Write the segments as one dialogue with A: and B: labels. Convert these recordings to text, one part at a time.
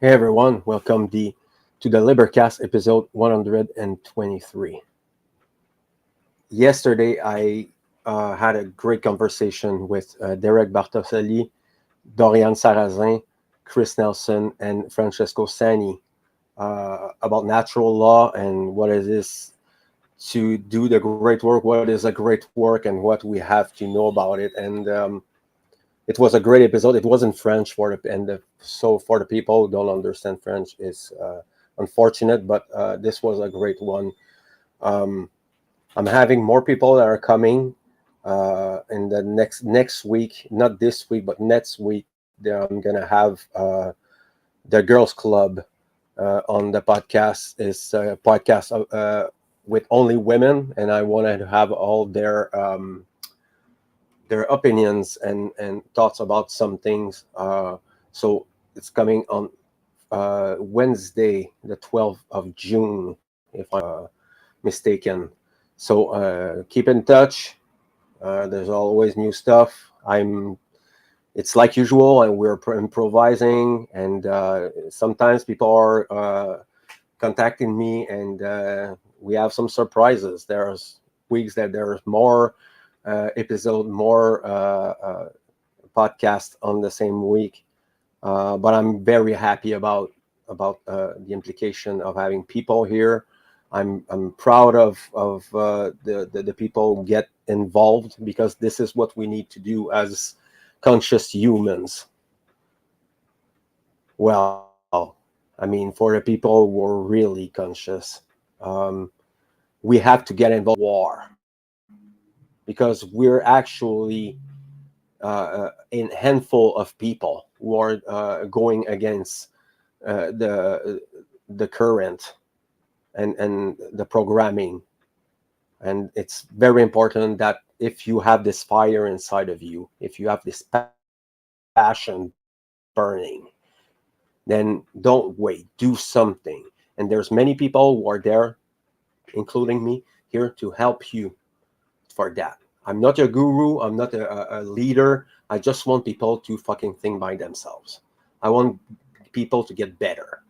A: Hey everyone, welcome to the LIBERcast episode 123. Yesterday, I had a great conversation with Derek Bartoseli, Dorian Sarrazin, Chris Nelson, and Francesco Sani about natural law and what it is to do the great work, what is a great work, and what we have to know about it. And it was a great episode. It was in French so for the people who don't understand French, is unfortunate, but this was a great one. I'm having more people that are coming in the next week, not this week, but next week. I'm gonna have the Girls Club on the podcast. Is a podcast with only women, and I wanted to have all their opinions and thoughts about some things. So it's coming on Wednesday, the 12th of June, if I'm mistaken. So keep in touch. There's always new stuff. It's like usual, and we're improvising, and sometimes people are contacting me, and we have some surprises. There's weeks that there's more episode, more podcast on the same week. But I'm very happy about the implication of having people here. I'm proud of the people who get involved, because this is what we need to do as conscious humans. Well, I mean, for the people who are really conscious, we have to get involved in war, because we're actually a handful of people who are going against the current and the programming. And it's very important that if you have this fire inside of you, if you have this passion burning, then don't wait, do something. And there's many people who are there, including me, here to help you for that. I'm not a guru. I'm not a leader. I just want people to fucking think by themselves. I want people to get better.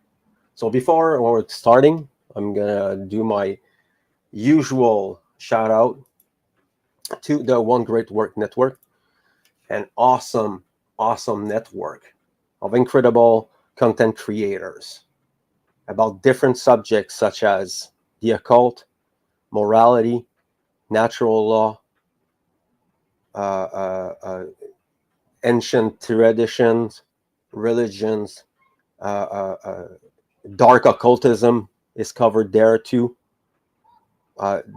A: So before we're starting, I'm gonna do my usual shout out to the One Great Work Network, an awesome network of incredible content creators about different subjects such as the occult, morality, natural law, ancient traditions, religions, dark occultism is covered there too.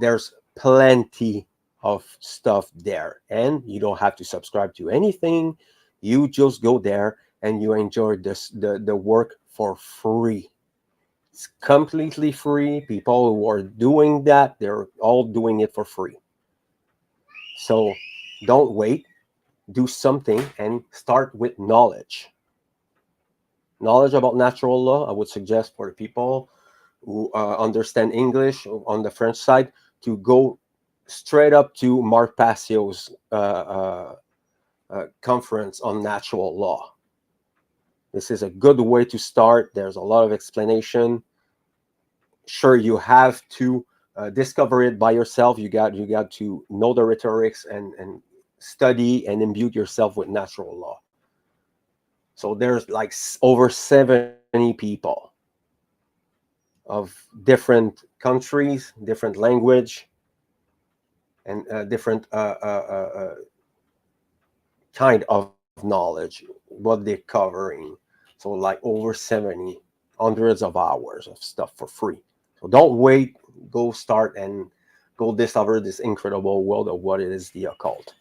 A: There's plenty of stuff there, and you don't have to subscribe to anything. You just go there and you enjoy the work for free. It's completely free. People who are doing that, they're all doing it for free. So don't wait. Do something and start with knowledge. Knowledge about natural law, I would suggest for the people who understand English on the French side to go straight up to Mark Passio's conference on natural law. This is a good way to start. There's a lot of explanation. Sure, you have to discover it by yourself. You got to know the rhetorics and study and imbue yourself with natural law. So there's like over 70 people of different countries, different language, and different kind of knowledge, what they're covering. So like over 70, hundreds of hours of stuff for free. So don't wait, go start and go discover this incredible world of what it is, the occult.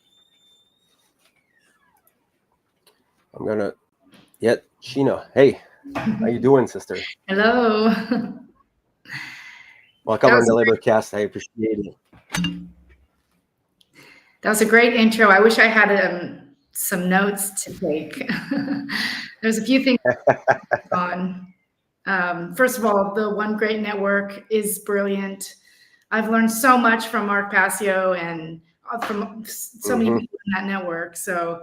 A: I'm gonna Sheena. Hey, how you doing, sister?
B: Hello.
A: Welcome on the LIBERcast. I appreciate it.
B: That was a great intro. I wish I had some notes to take. There's a few things on. First of all, the One Great Network is brilliant. I've learned so much from Mark Passio and from so many people in that network. So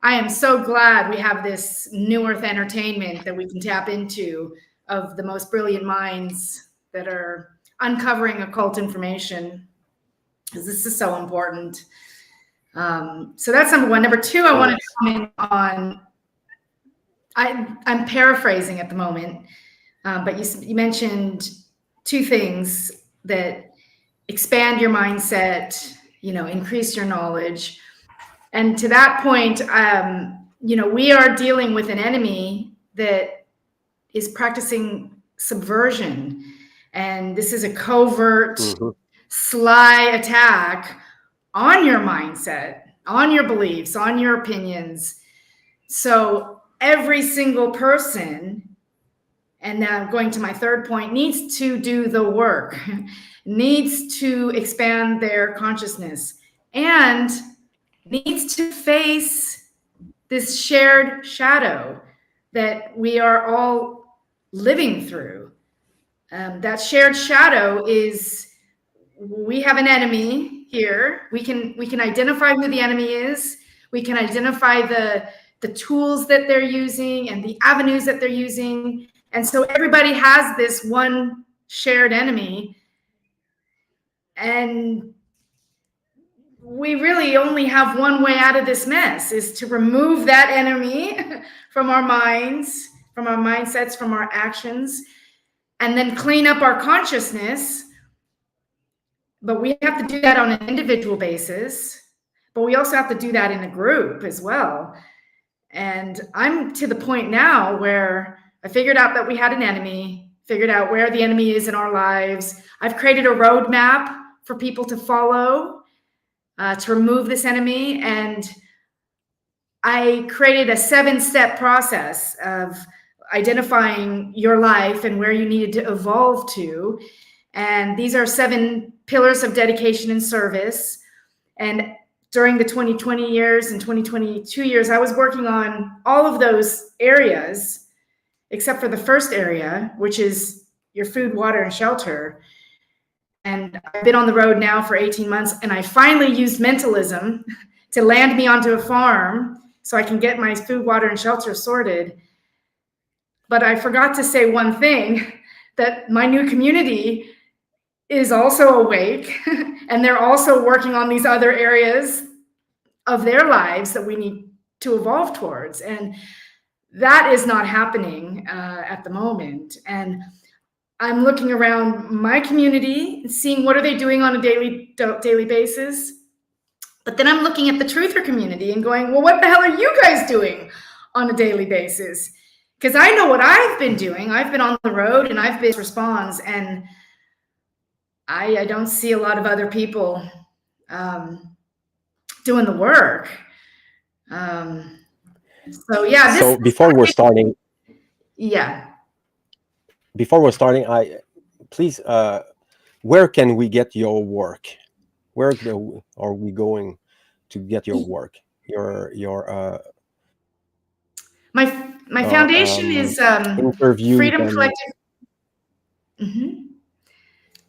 B: I am so glad we have this New Earth entertainment that we can tap into of the most brilliant minds that are uncovering occult information, because this is so important. So that's number one. Number two, I want to comment on, I'm paraphrasing at the moment, but you mentioned two things that expand your mindset, increase your knowledge. And to that point, we are dealing with an enemy that is practicing subversion. And this is a covert, sly attack on your mindset, on your beliefs, on your opinions. So every single person, and now going to my third point, needs to do the work, needs to expand their consciousness, and needs to face this shared shadow that we are all living through. That shared shadow is, we have an enemy here. We can identify who the enemy is. We can identify the tools that they're using and the avenues that they're using. And so everybody has this one shared enemy. And we really only have one way out of this mess, is to remove that enemy from our minds, from our mindsets, from our actions, and then clean up our consciousness. But we have to do that on an individual basis, but we also have to do that in a group as well. And I'm to the point now where I figured out that we had an enemy, figured out where the enemy is in our lives. I've created a roadmap for people to follow to remove this enemy. And I created a 7-step process of identifying your life and where you needed to evolve to. And these are 7 pillars of dedication and service. And during the 2020 years and 2022 years, I was working on all of those areas, except for the first area, which is your food, water, and shelter. And I've been on the road now for 18 months, and I finally used mentalism to land me onto a farm so I can get my food, water, and shelter sorted. But I forgot to say one thing, that my new community is also awake, and they're also working on these other areas of their lives that we need to evolve towards. And that is not happening at the moment. And I'm looking around my community and seeing what are they doing on a daily basis. But then I'm looking at the truther community and going, well, what the hell are you guys doing on a daily basis? Because I know what I've been doing. I've been on the road and I've been response, and I don't see a lot of other people doing the work. So yeah.
A: So before we're starting, please, where can we get your work? Where are we going to get your work?
B: My foundation is Freedom Collective.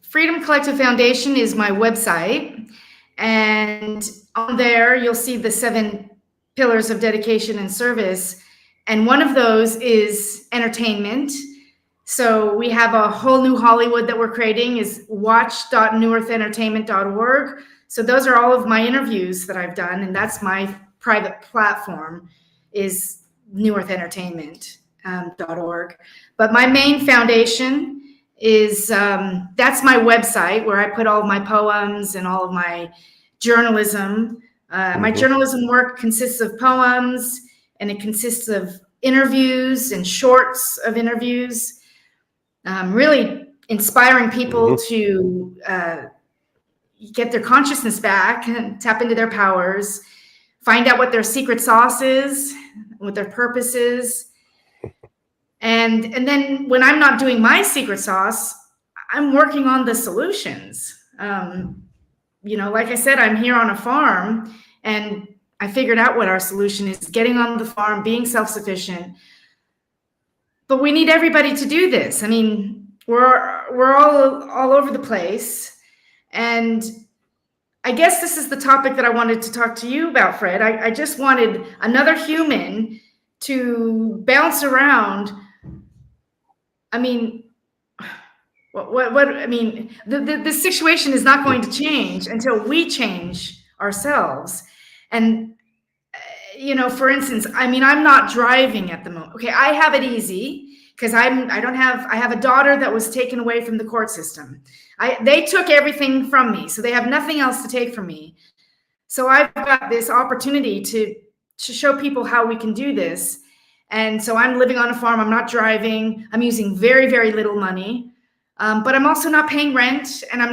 B: Freedom Collective Foundation is my website, and on there you'll see the 7 pillars of dedication and service, and one of those is entertainment. So we have a whole new Hollywood that we're creating, is watch.newearthentertainment.org. So those are all of my interviews that I've done, and that's my private platform, is newearthentertainment.org. But my main foundation is, that's my website where I put all of my poems and all of my journalism. My journalism work consists of poems, and it consists of interviews and shorts of interviews. Really inspiring people to get their consciousness back and tap into their powers, find out what their secret sauce is, what their purpose is. And then when I'm not doing my secret sauce, I'm working on the solutions. Like I said, I'm here on a farm, and I figured out what our solution is: getting on the farm, being self-sufficient. But we need everybody to do this. I mean, we're all over the place, and I guess this is the topic that I wanted to talk to you about, Fred. I just wanted another human to bounce around. I mean, what I mean, the situation is not going to change until we change ourselves. And for instance, I mean, I'm not driving at the moment. Okay, I have it easy because I have a daughter that was taken away from the court system. They took everything from me, so they have nothing else to take from me. So I've got this opportunity to show people how we can do this. And so I'm living on a farm. I'm not driving. I'm using very, very little money. But I'm also not paying rent, and I'm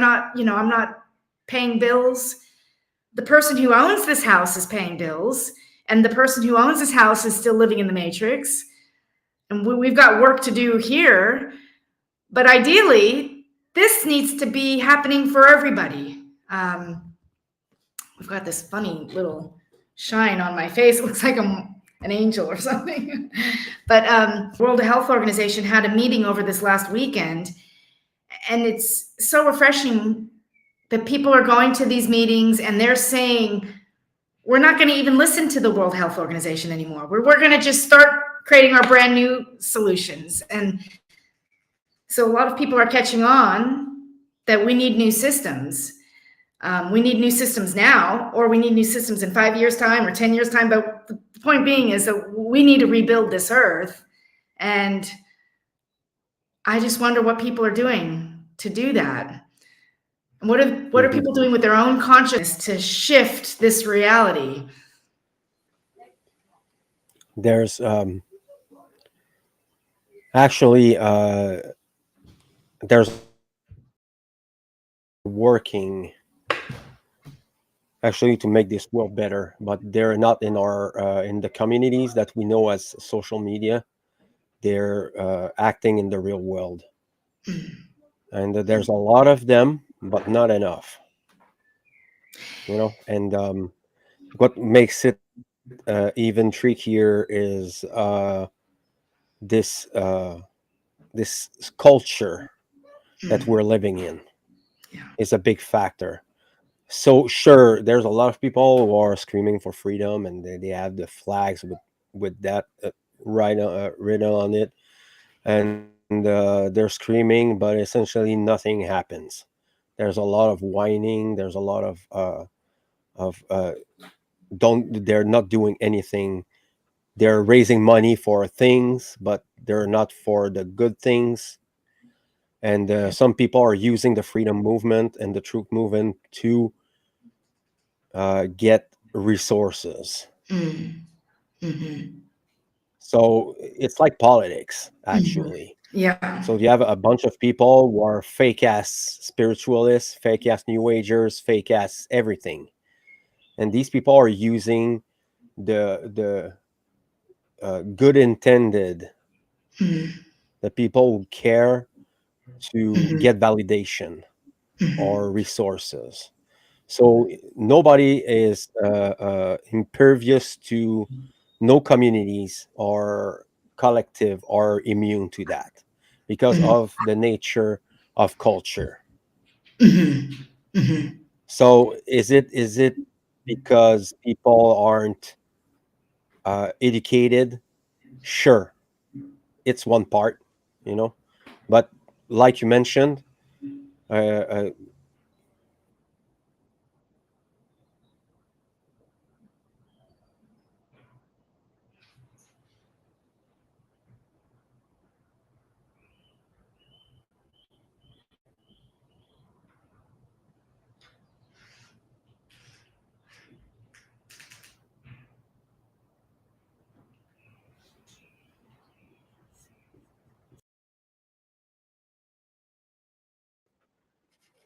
B: not paying bills. The person who owns this house is paying bills, and the person who owns this house is still living in the matrix. And we've got work to do here. But ideally, this needs to be happening for everybody. We've got this funny little shine on my face. It looks like I'm an angel or something. But World Health Organization had a meeting over this last weekend, and it's so refreshing that people are going to these meetings and they're saying, we're not going to even listen to the World Health Organization anymore. We're going to just start creating our brand new solutions. And so a lot of people are catching on that we need new systems. We need new systems now, or we need new systems in 5 years' time or 10 years' time. But the point being is that we need to rebuild this earth. And I just wonder what people are doing to do that. And what are people doing with their own consciousness to shift this reality?
A: There's actually there's working actually to make this world better, but they're not in our in the communities that we know as social media. They're acting in the real world, and there's a lot of them, but not enough. And what makes it even trickier is this this culture that we're living in is a big factor. So sure, there's a lot of people who are screaming for freedom, and they have the flags with that written on it, and they're screaming, but essentially nothing happens. There's a lot of whining. There's a lot of they're not doing anything. They're raising money for things, but they're not for the good things. And some people are using the freedom movement and the truth movement to get resources. So it's like politics, actually.
B: Yeah.
A: So you have a bunch of people who are fake ass spiritualists, fake ass new agers, fake ass everything, and these people are using the good intended, the people who care to get validation or resources. So nobody is impervious to, no communities or collective are immune to that because of the nature of culture. So is it because people aren't educated? Sure, it's one part, but like you mentioned, uh,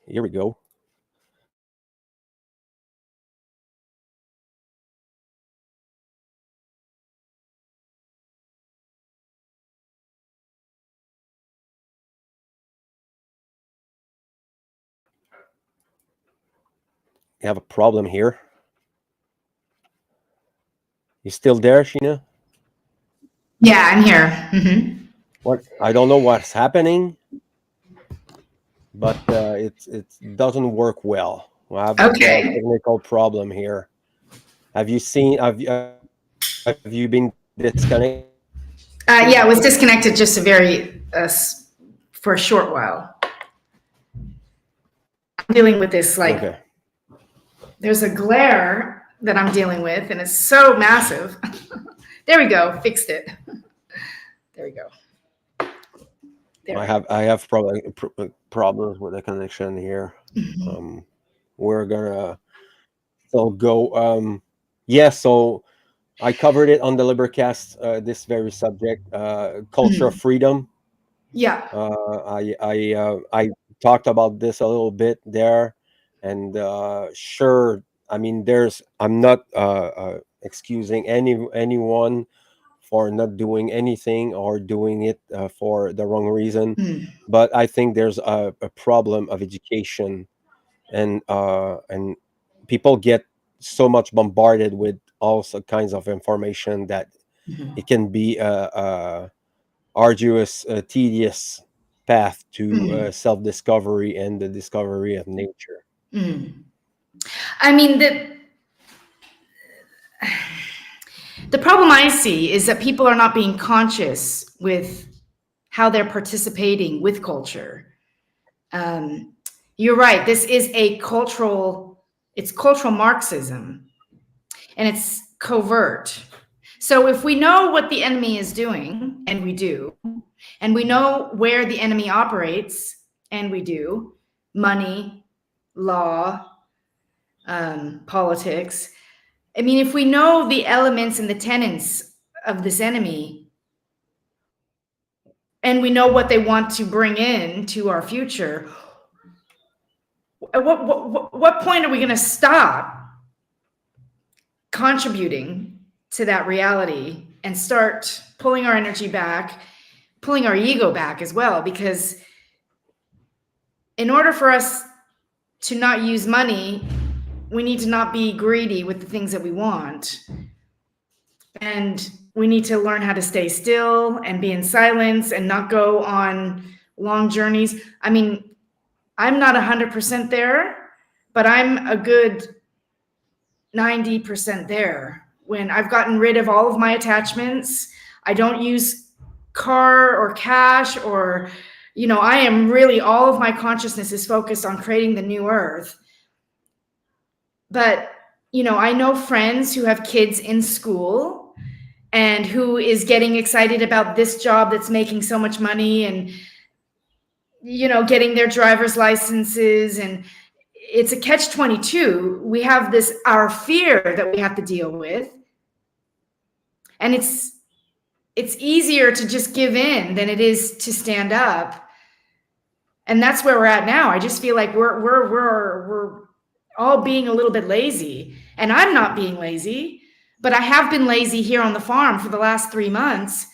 A: here we go. You have a problem here. You still there, Sheena?
B: Yeah, I'm here.
A: What, I don't know what's happening, but it doesn't work well. We have a
B: Okay.
A: technical problem here. Have you seen? Have you been disconnected?
B: Yeah, it was disconnected just a very for a short while. I'm dealing with this
A: Okay.
B: there's a glare that I'm dealing with, and it's so massive. There we go. Fixed it. There we go. There.
A: I have probably problems with the connection here. We're gonna still go. Yeah. So I covered it on the LIBERcast. This very subject, culture of freedom.
B: Yeah.
A: I talked about this a little bit there, and sure, I mean, I'm not excusing anyone for not doing anything or doing it for the wrong reason, but I think there's a problem of education, and people get so much bombarded with all kinds of information that it can be a arduous, tedious path to self-discovery and the discovery of nature.
B: I mean, the problem I see is that people are not being conscious with how they're participating with culture. You're right. This is it's cultural Marxism, and it's covert. So if we know what the enemy is doing, and we do, and we know where the enemy operates, and we do, money, law, politics. I mean, if we know the elements and the tenets of this enemy, and we know what they want to bring in to our future, at what point are we going to stop contributing to that reality and start pulling our energy back, pulling our ego back as well? Because in order for us to not use money, we need to not be greedy with the things that we want. And we need to learn how to stay still and be in silence and not go on long journeys. I mean, I'm not 100% there, but I'm a good 90% there. When I've gotten rid of all of my attachments, I don't use car or cash or, I am really, all of my consciousness is focused on creating the new earth. But, I know friends who have kids in school and who is getting excited about this job that's making so much money and, getting their driver's licenses, and it's a catch-22. We have our fear that we have to deal with. And it's easier to just give in than it is to stand up. And that's where we're at now. I just feel like we're all being a little bit lazy. And I'm not being lazy, but I have been lazy here on the farm for the last 3 months.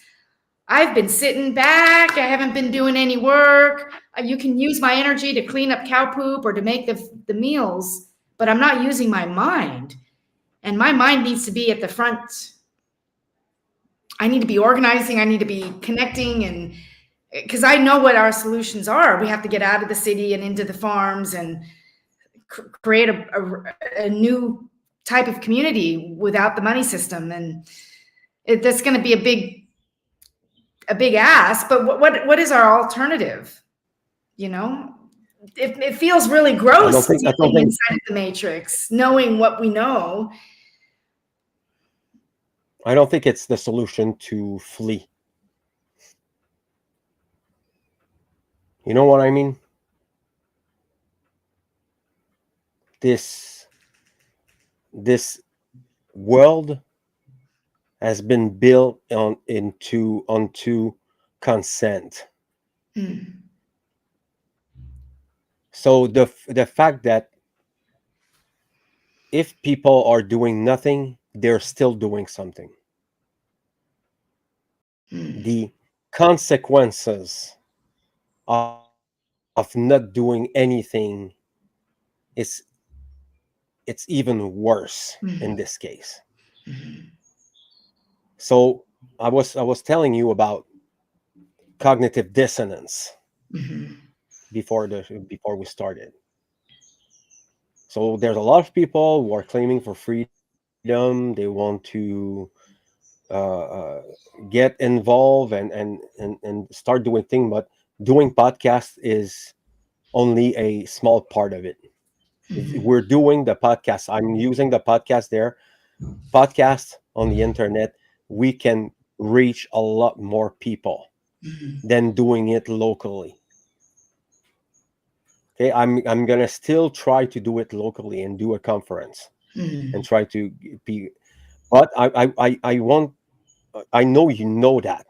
B: I've been sitting back. I haven't been doing any work. You can use my energy to clean up cow poop or to make the meals, but I'm not using my mind. And my mind needs to be at the front. I need to be organizing. I need to be connecting, and because I know what our solutions are. We have to get out of the city and into the farms and create a new type of community without the money system. And that's going to be a big ask, but what is our alternative? It feels really gross being inside of the matrix, knowing what we know.
A: I don't think it's the solution to flee. You know what I mean? This world has been built onto consent. So the fact that if people are doing nothing, they're still doing something. The consequences of not doing anything it's even worse in this case. So I was telling you about cognitive dissonance before we started. So there's a lot of people who are claiming for freedom. They want to get involved and start doing things, but doing podcasts is only a small part of it. We're doing the podcast. I'm using the podcast there. Podcast on the internet, we can reach a lot more people than doing it locally. Okay, I'm gonna still try to do it locally and do a conference and try to be. But I want. I know you know that,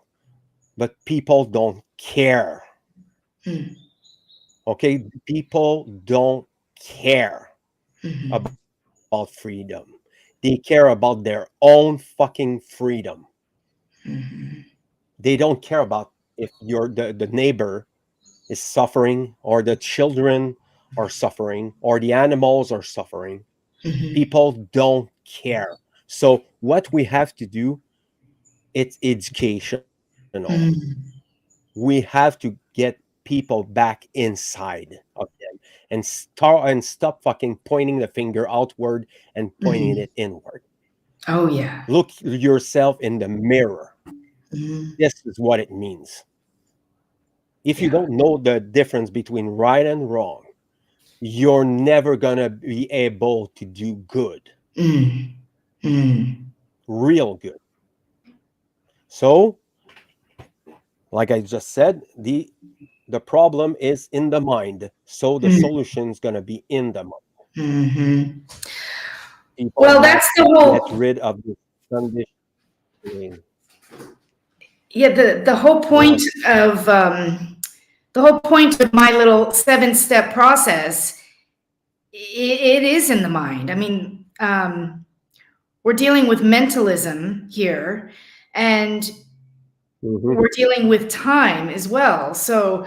A: but people don't care. Okay, people don't care about freedom. They care about their own fucking freedom. They don't care about if the neighbor is suffering or the children are suffering or the animals are suffering. People don't care. So what we have to do, it's educational. We have to get people back inside of them and stop fucking pointing the finger outward and pointing it inward.
B: Oh, yeah.
A: Look yourself in the mirror. This is what it means. If you
B: Yeah.
A: don't know the difference between right and wrong, you're never gonna be able to do good, real good. So, like I just said, the problem is in the mind. So the solution is gonna be in the mind. People
B: Well,
A: have
B: that's the
A: to get
B: whole,
A: rid of this conditioning.
B: yeah, the whole
A: Go
B: point
A: ahead.
B: of my little 7-step process. It is in the mind. I mean, we're dealing with mentalism here, and
A: Hmm.
B: we're dealing with time as well. So,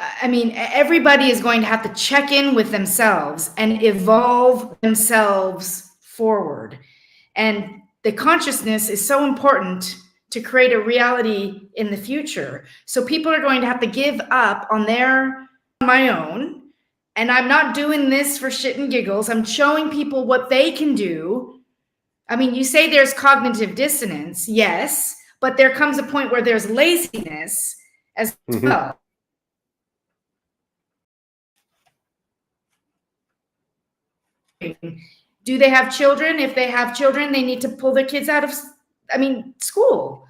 B: I mean, everybody is going to have to check in with themselves and evolve themselves forward. And the consciousness is so important to create a reality in the future. So people are going to have to give up on my own. And I'm not doing this for shit and giggles. I'm showing people what they can do. I mean, you say there's cognitive dissonance, yes, but there comes a point where there's laziness as
A: Hmm.
B: well. Do they have children? If they have children, they need to pull their kids out of, school.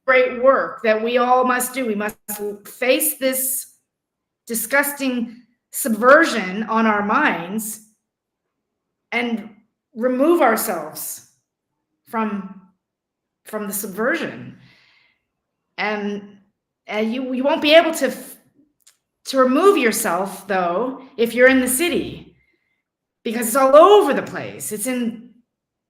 B: Great work that we all must do. We must face this disgusting subversion on our minds and remove ourselves from the subversion. And you won't be able to remove yourself, though, if you're in the city, because it's all over the place. It's in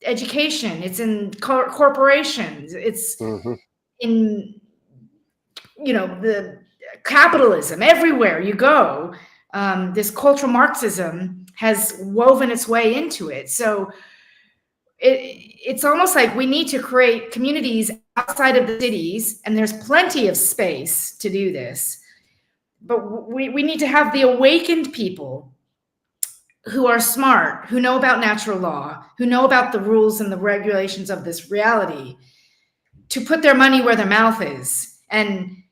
B: education, it's in corporations, it's
A: Hmm.
B: in, the capitalism. Everywhere you go, this cultural Marxism has woven its way into it. So it's almost like we need to create communities outside of the cities, and there's plenty of space to do this. But we need to have the awakened people who are smart, who know about natural law, who know about the rules and the regulations of this reality, to put their money where their mouth is. And,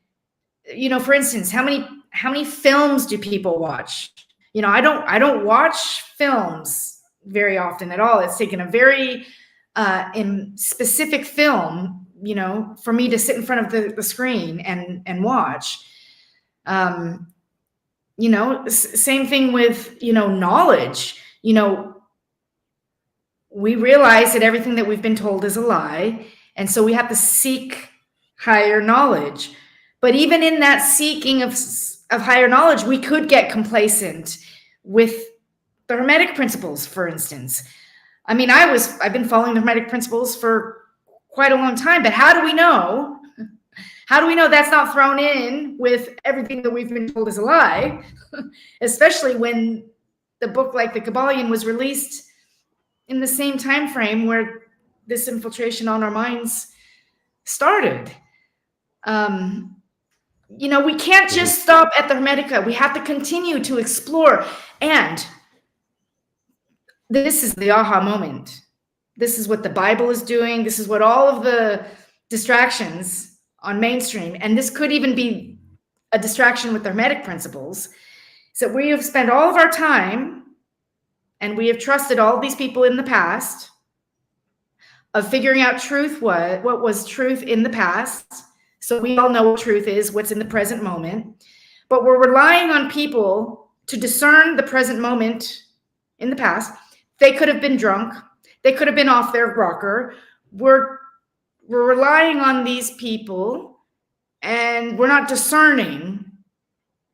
B: for instance, how many films do people watch? I don't watch films very often at all. It's taken a very in specific film, for me to sit in front of the screen and watch. Same thing with, knowledge. We realize that everything that we've been told is a lie. And so we have to seek higher knowledge. But even in that seeking of higher knowledge, we could get complacent with the Hermetic principles, for instance. I mean, I've been following the Hermetic principles for quite a long time, but how do we know? How do we know that's not thrown in with everything that we've been told is a lie? Especially when the book like the Kabbalion was released in the same time frame where this infiltration on our minds started. We can't just stop at the Hermetica. We have to continue to explore. And this is the aha moment. This is what the Bible is doing. This is what all of the distractions on mainstream, and this could even be a distraction with the Hermetic principles, is that we have spent all of our time and we have trusted all of these people in the past of figuring out truth, what was truth in the past. So we all know what truth is, what's in the present moment. But we're relying on people to discern the present moment in the past. They could have been drunk. They could have been off their rocker. We're relying on these people, and we're not discerning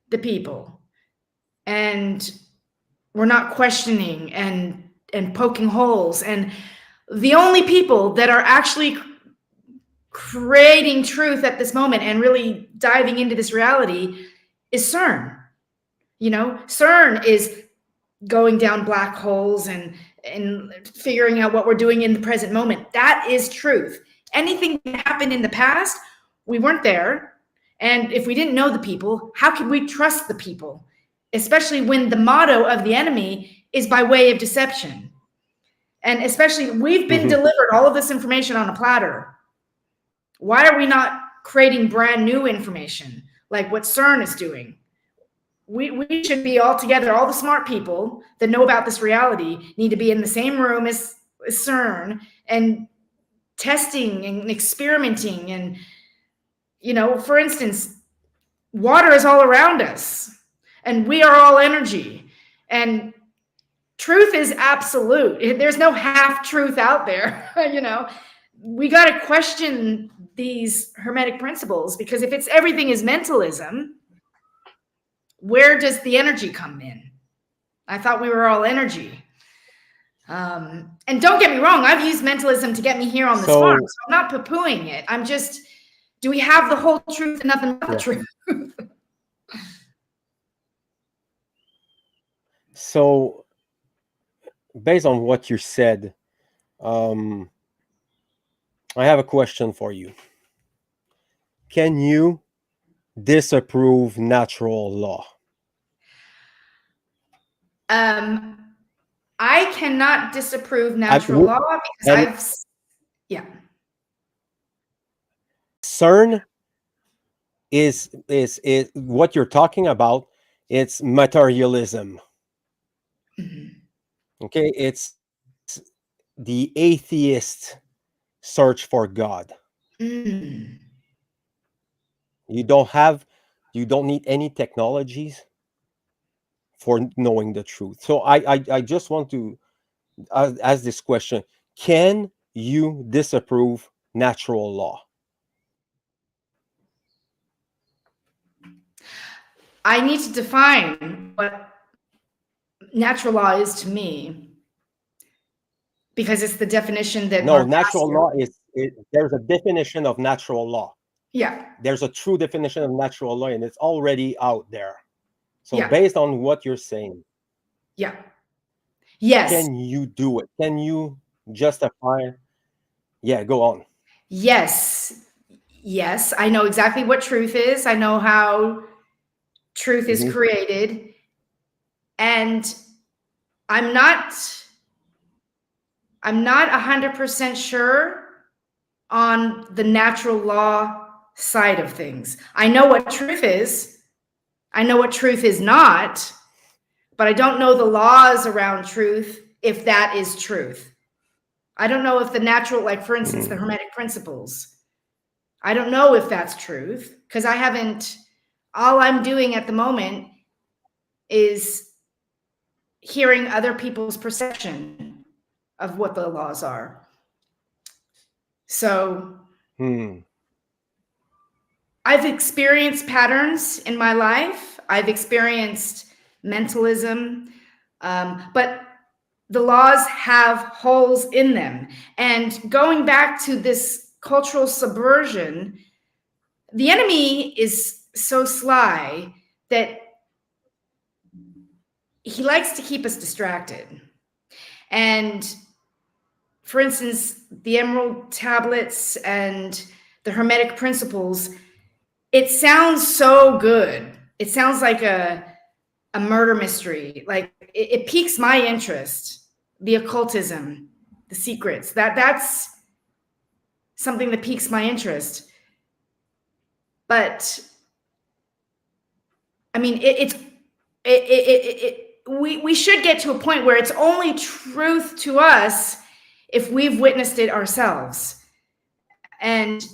B: the people. And we're not questioning and poking holes. And the only people that are actually creating truth at this moment and really diving into this reality is CERN. CERN is going down black holes and figuring out what we're doing in the present moment. That is truth. Anything that happened in the past, we weren't there. And if we didn't know the people, how could we trust the people? Especially when the motto of the enemy is by way of deception. And especially, we've been delivered all of this information on a platter. Why are we not creating brand new information like what CERN is doing? We should be all together. All the smart people that know about this reality need to be in the same room as CERN and testing and experimenting. And, for instance, water is all around us and we are all energy. And truth is absolute. There's no half truth out there. We got to question these Hermetic principles, because if everything is mentalism, where does the energy come in? I thought we were all energy. And don't get me wrong, I've used mentalism to get me here on this farm, so I'm not poo-pooing it. I'm just, do we have the whole truth and nothing but the truth?
A: So, based on what you said, I have a question for you. Can you disapprove natural law?
B: I cannot disapprove natural law because
A: CERN is what you're talking about. It's materialism. Okay, it's the atheist search for God. You don't need any technologies for knowing the truth. So I just want to ask this question: can you disapprove natural law?
B: I need to define what natural law is to me, because it's the definition that
A: natural law is there's a definition of natural law.
B: Yeah,
A: there's a true definition of natural law, and it's already out there. So based on what you're saying,
B: yes,
A: can you do it? Can you justify? Go on.
B: Yes, I know exactly what truth is. I know how truth is created, and I'm not 100% sure on the natural law side of things. I know what truth is. I know what truth is not, but I don't know the laws around truth, if that is truth. I don't know if the natural, like for instance, the Hermetic principles, I don't know if that's truth, because all I'm doing at the moment is hearing other people's perception of what the laws are. So I've experienced patterns in my life. I've experienced mentalism, but the laws have holes in them. And going back to this cultural subversion, the enemy is so sly that he likes to keep us distracted. And for instance, the Emerald Tablets and the Hermetic principles, it sounds so good. It sounds like a murder mystery. Like it piques my interest. The occultism, the secrets. That's something that piques my interest. But I mean, we should get to a point where it's only truth to us if we've witnessed it ourselves. And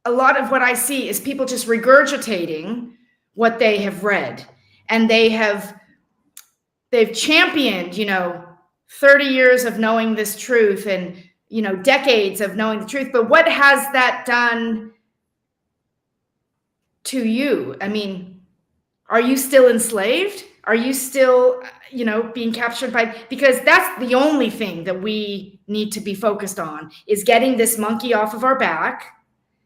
B: a lot of what I see is people just regurgitating what they have read, and they've championed, 30 years of knowing this truth, and decades of knowing the truth. But what has that done to you? I mean, are you still enslaved? Are you still, being captured by, because that's the only thing that we need to be focused on, is getting this monkey off of our back.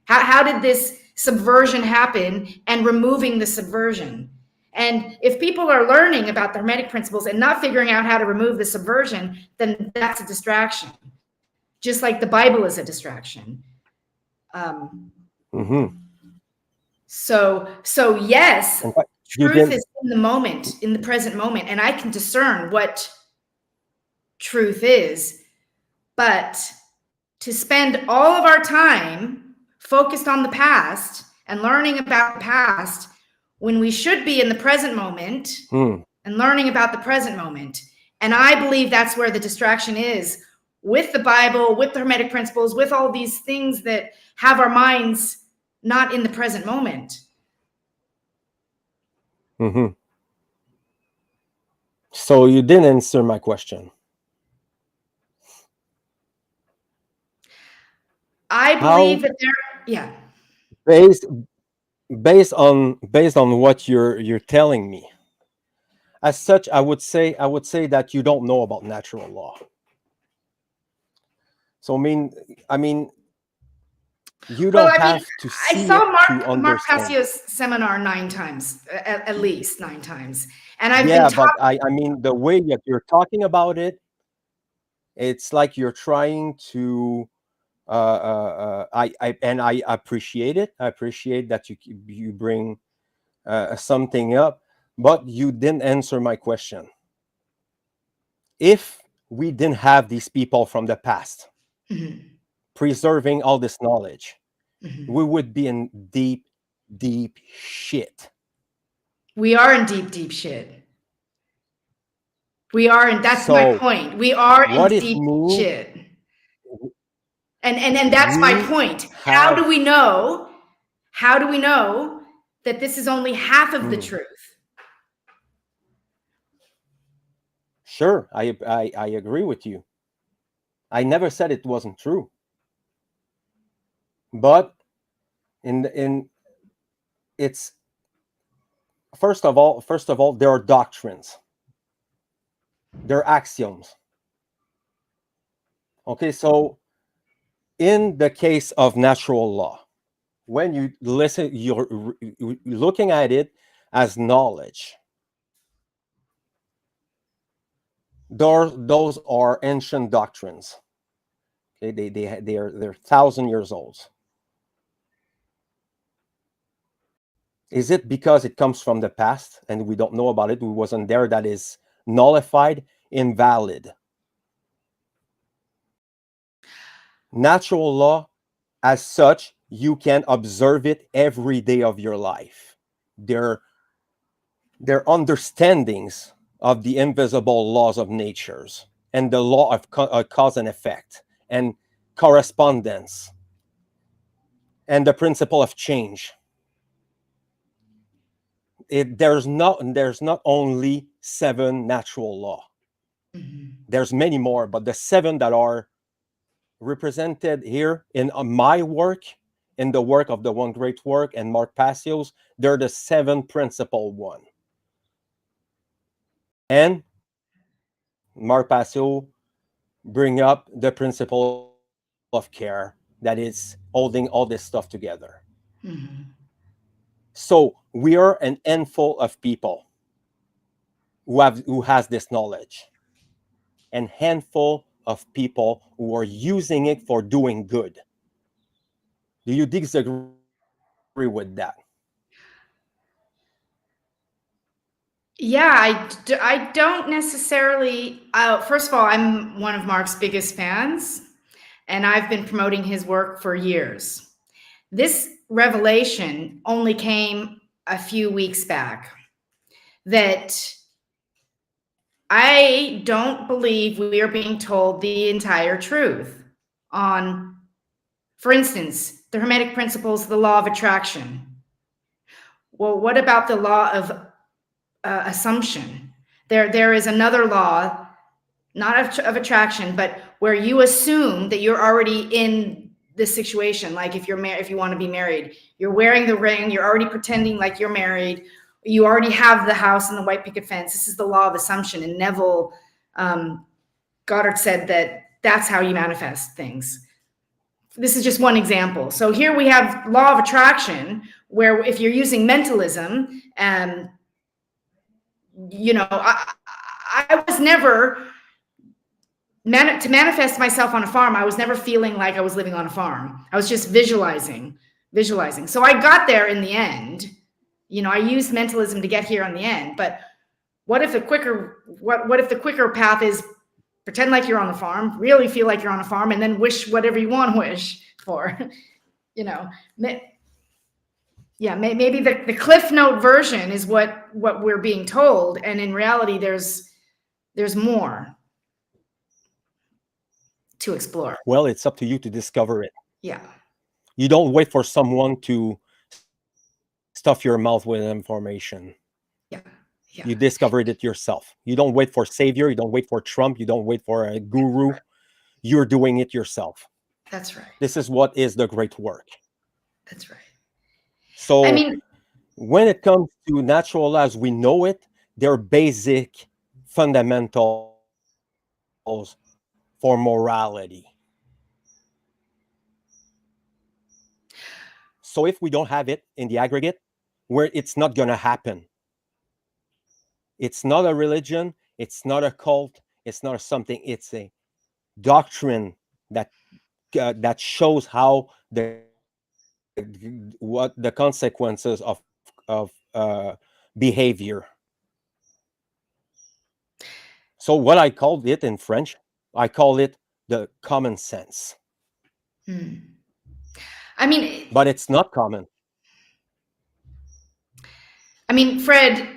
B: How did this subversion happen, and removing the subversion? And if people are learning about the Hermetic principles and not figuring out how to remove the subversion, then that's a distraction. Just like the Bible is a distraction. So yes, truth is in the moment, in the present moment, and I can discern what truth is. But to spend all of our time focused on the past and learning about the past, when we should be in the present moment and learning about the present moment. And I believe that's where the distraction is, with the Bible, with the Hermetic principles, with all these things that have our minds not in the present moment.
A: So you didn't answer my question.
B: I believe that
A: based on what you're telling me, as such, I would say that you don't know about natural law. So I mean, you don't have to see
B: I saw
A: it to
B: Mark
A: understand.
B: Passio's seminar 9 times, at least 9 times, and I've
A: been
B: taught.
A: But I mean, the way that you're talking about it, it's like you're trying to. I appreciate it. I appreciate that you bring something up, but you didn't answer my question. If we didn't have these people from the past preserving all this knowledge, we would be in deep shit.
B: We are in deep shit. We are, and that's my point. We are in deep shit. And that's my point. How do we know that this is only half of the truth?
A: Sure, I agree with you. I never said it wasn't true. But in it's first of all, there are doctrines. There are axioms. Okay, so in the case of natural law, when you listen, you're looking at it as knowledge. Those are ancient doctrines. Okay, they're 1,000 years old. Is it because it comes from the past and we don't know about it, we wasn't there, that is nullified, invalid? Natural law, as such, you can observe it every day of your life. They're understandings of the invisible laws of natures and the law of cause and effect and correspondence and the principle of change. There's not only 7 natural law. There's many more, but the 7 that are represented here in my work, in the work of the One Great Work and Mark Passio's, they're the 7 principal one. And Mark Passio bring up the principle of care that is holding all this stuff together. So we are an handful of people who has this knowledge, and handful of people who are using it for doing good. Do you disagree with that? with that?
B: Yeah, I don't necessarily. First of all, I'm one of Mark's biggest fans, and I've been promoting his work for years. This revelation only came a few weeks back that I don't believe we are being told the entire truth on, for instance, the Hermetic principles, the law of attraction. Well, what about the law of assumption? There is another law, not of attraction, but where you assume that you're already in this situation. Like if you want to be married, you're wearing the ring, you're already pretending like you're married, you already have the house and the white picket fence. This is the law of assumption. And Neville Goddard said that that's how you manifest things. This is just one example. So here we have law of attraction, where if you're using mentalism, and I was never to manifest myself on a farm. I was never feeling like I was living on a farm. I was just visualizing. So I got there in the end. I used mentalism to get here on the end. But what if the quicker path is pretend like you're on the farm, really feel like you're on a farm, and then wish whatever you want to wish for? Yeah, maybe the Cliff Note version is what we're being told, and in reality, there's more to explore.
A: Well, it's up to you to discover it.
B: Yeah.
A: You don't wait for someone to stuff your mouth with information.
B: Yeah.
A: You discovered it yourself. You don't wait for savior. You don't wait for Trump. You don't wait for a guru. You're doing it yourself.
B: That's right.
A: This is what is the great work.
B: That's right.
A: So when it comes to natural as we know it, they're basic fundamentals for morality. So if we don't have it in the aggregate, where it's not going to happen. It's not a religion. It's not a cult. It's not something. It's a doctrine that shows how what the consequences of behavior. So what I called it in French, I call it the common sense.
B: I mean,
A: but it's not common.
B: I mean, Fred,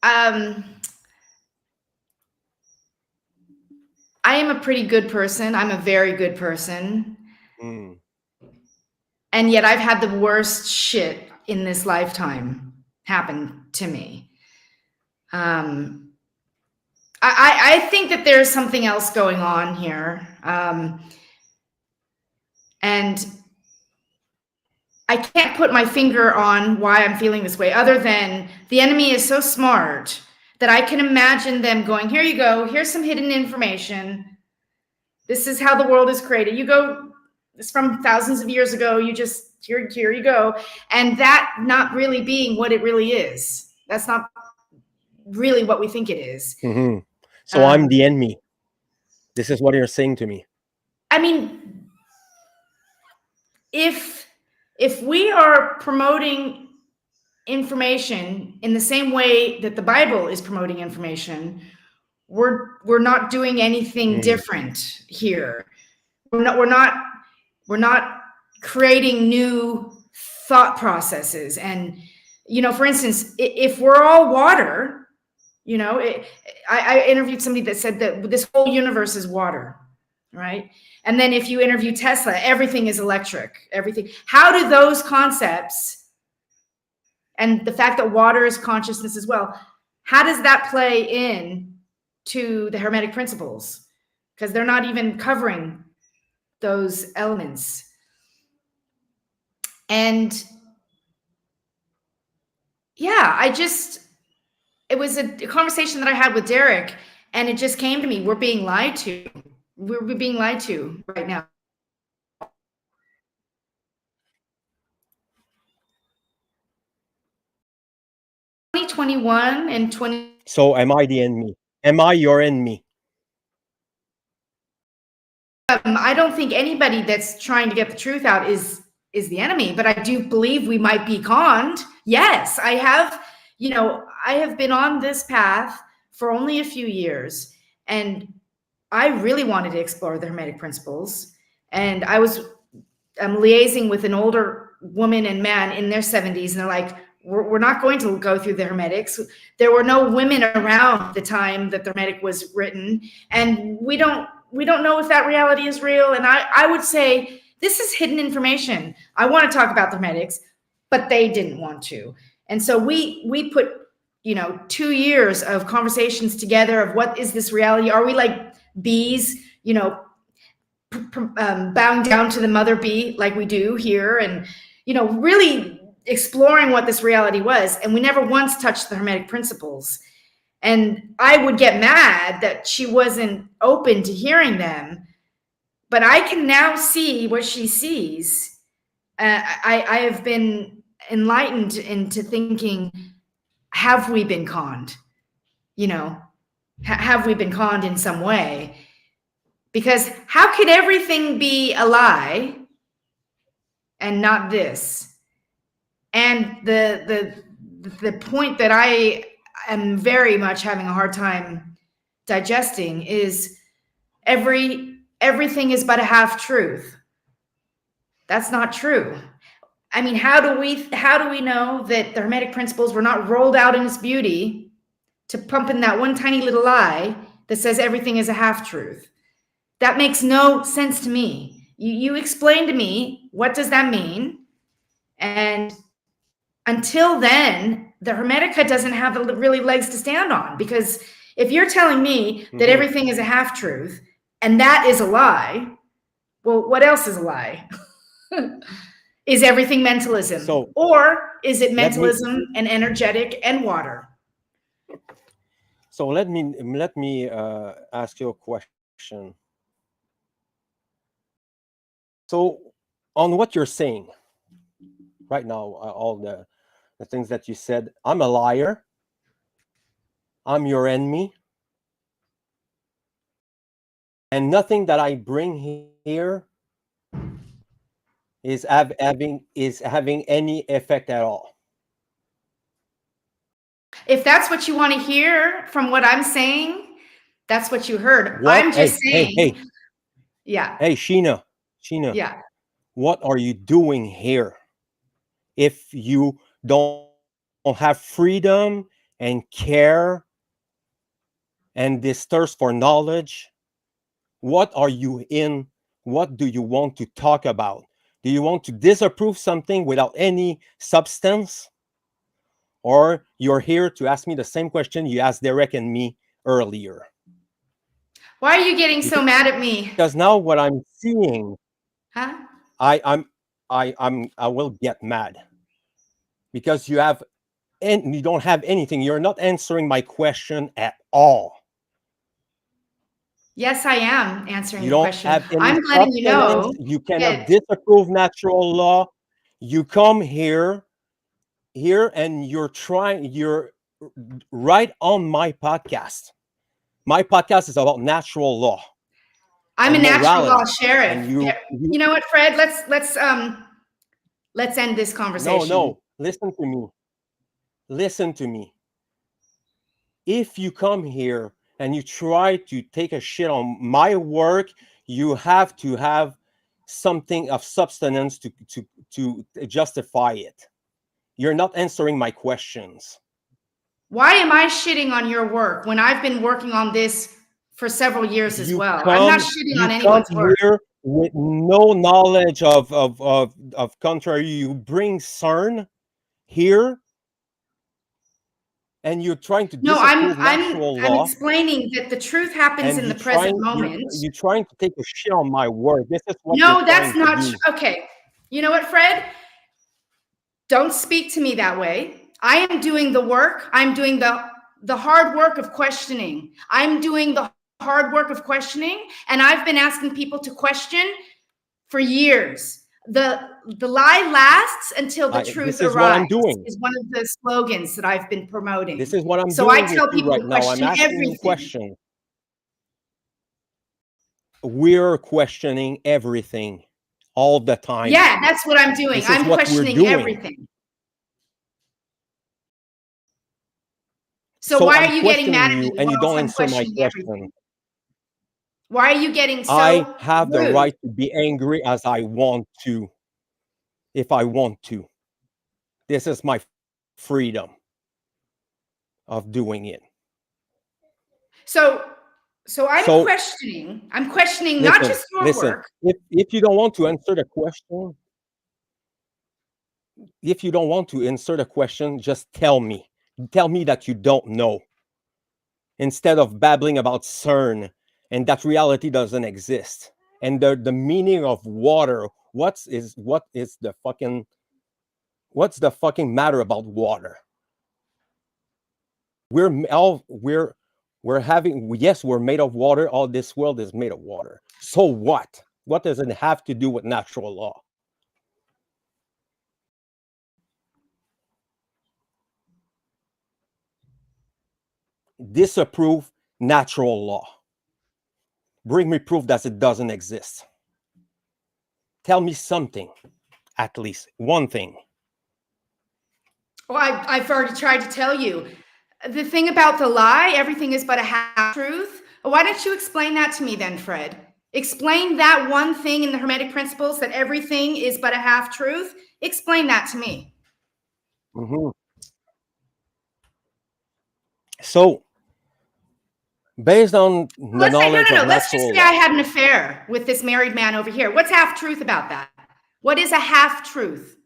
B: I am a pretty good person. I'm a very good person. And yet I've had the worst shit in this lifetime happen to me. I think that there's something else going on here. And I can't put my finger on why I'm feeling this way, other than the enemy is so smart that I can imagine them going, here you go, here's some hidden information. This is how the world is created. You go, it's from thousands of years ago. You just, here you go. And that not really being what it really is. That's not really what we think it is.
A: Mm-hmm. So I'm the enemy. This is what you're saying to me.
B: I mean, if we are promoting information in the same way that the Bible is promoting information, we're not doing anything different here. We're not creating new thought processes. And for instance, if we're all water, I interviewed somebody that said that this whole universe is water, right? And then if you interview Tesla, everything is electric, everything. How do those concepts and the fact that water is consciousness as well, how does that play in to the Hermetic principles? Because they're not even covering those elements. And yeah, it was a conversation that I had with Derek, and it just came to me. We're being lied to. We're being lied to right now. '21 and 20.
A: So am I the enemy? Am I your enemy?
B: I don't think anybody that's trying to get the truth out is is the enemy, but I do believe we might be conned. Yes, I have, I have been on this path for only a few years, and I really wanted to explore the Hermetic principles. And I'm liaising with an older woman and man in their 70s, and they're like, we're not going to go through the Hermetics. There were no women around the time that the Hermetic was written, and we don't know if that reality is real. And I would say this is hidden information. I want to talk about the Hermetics, but they didn't want to. And so we put 2 years of conversations together of what is this reality? Are we like bees, bowing down to the mother bee like we do here, and really exploring what this reality was. And we never once touched the Hermetic principles. And I would get mad that she wasn't open to hearing them, but I can now see what she sees. I have been enlightened into thinking, have we been conned? Have we been conned in some way? Because how could everything be a lie and not this? And the point that I am very much having a hard time digesting is everything is but a half truth. That's not true. I mean, how do we know that the Hermetic principles were not rolled out in its beauty to pump in that one tiny little lie that says everything is a half truth? That makes no sense to me. You explain to me, what does that mean? And until then, the Hermetica doesn't have really legs to stand on, because if you're telling me that everything is a half truth and that is a lie, well, what else is a lie? Is everything mentalism? Or is it mentalism and energetic and water?
A: So let me ask you a question. So on what you're saying right now, all the things that you said, I'm a liar, I'm your enemy, and nothing that I bring here is having any effect at all.
B: If that's what you want to hear from what I'm saying, that's what you heard. What? I'm just saying.
A: Hey.
B: Yeah.
A: Hey, Sheena.
B: Yeah.
A: What are you doing here? If you don't have freedom and care and this thirst for knowledge, what are you in? What do you want to talk about? Do you want to disapprove something without any substance? Or you're here to ask me the same question you asked Derek and me earlier?
B: Why are you getting so mad at me?
A: Because now what I'm seeing,
B: huh?
A: I will get mad because you don't have anything. You're not answering my question at all.
B: Yes, I am answering
A: you
B: the
A: don't
B: question.
A: have any
B: I'm letting you know.
A: You cannot disapprove natural law. You come here and you're right on my podcast. My podcast is about natural law.
B: I'm a natural law sheriff. You know what, Fred? Let's end this conversation.
A: No, listen to me. If you come here and you try to take a shit on my work, you have to have something of substance to justify it. You're not answering my questions.
B: Why am I shitting on your work when I've been working on this for several years as well? I'm not shitting on anyone's work.
A: Here with no knowledge of contrary, you bring CERN here, and you're trying to disapprove natural law.
B: I'm explaining that the truth happens in the present moment.
A: You're trying to take a shit on my work. This is what
B: No, that's not okay. You know what, Fred? Don't speak to me that way. I am doing the work. I'm doing the hard work of questioning. I'm doing the hard work of questioning, and I've been asking people to question for years. The lie lasts until the truth arrives. This is what I'm doing. Is one of the slogans that I've been promoting.
A: This is what I'm doing.
B: So I tell people
A: right
B: to question
A: now. I'm asking
B: everything.
A: You question. We're questioning everything all the time.
B: Yeah, that's what I'm doing.
A: This is
B: I'm
A: what we're
B: questioning
A: doing.
B: everything. So why
A: I'm
B: are you getting mad
A: questioning
B: at me
A: you and you
B: whilst
A: don't
B: I'm
A: answer my
B: questioning
A: question.
B: everything? Why are you getting
A: I
B: so
A: have the
B: rude?
A: right to be angry as I want to, if I want to. This is my freedom of doing it.
B: So I'm
A: So
B: questioning. I'm questioning not
A: listen,
B: just your
A: listen.
B: work.
A: If you don't want to answer the question, just tell me. Tell me that you don't know, instead of babbling about CERN and that reality doesn't exist. And the meaning of water. What's the fucking matter about water? We're made of water. All this world is made of water. So what? What does it have to do with natural law? Disapprove natural law. Bring me proof that it doesn't exist. Tell me something, at least one thing.
B: Well, I've already tried to tell you. The thing about the lie, everything is but a half truth. Why don't you explain that to me then, Fred? Explain that one thing in the Hermetic principles, that everything is but a half truth. Explain that to me.
A: Mm-hmm. So, based on the
B: Let's say,
A: knowledge
B: no.
A: of
B: Let's just
A: natural
B: say I
A: law,
B: had an affair with this married man over here. What's half truth about that? What is a half truth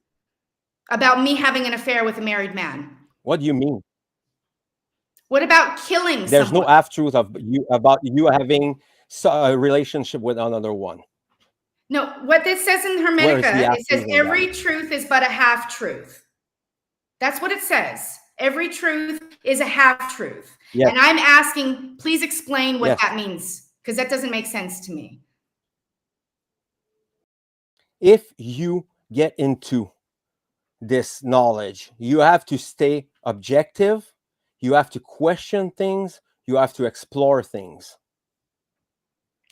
B: about me having an affair with a married man?
A: what do you mean?
B: What about killing
A: There's no
B: someone?
A: half truth about you having a relationship with another one.
B: No, what this says in
A: Where is the
B: Hermetica,
A: half
B: it says
A: truth in that?
B: every truth is but a half truth. That's what it says. Every truth is a half truth.
A: Yes.
B: And I'm asking, please explain what
A: Yes.
B: that means, because that doesn't make sense to me.
A: If you get into this knowledge, you have to stay objective, you have to question things, you have to explore things.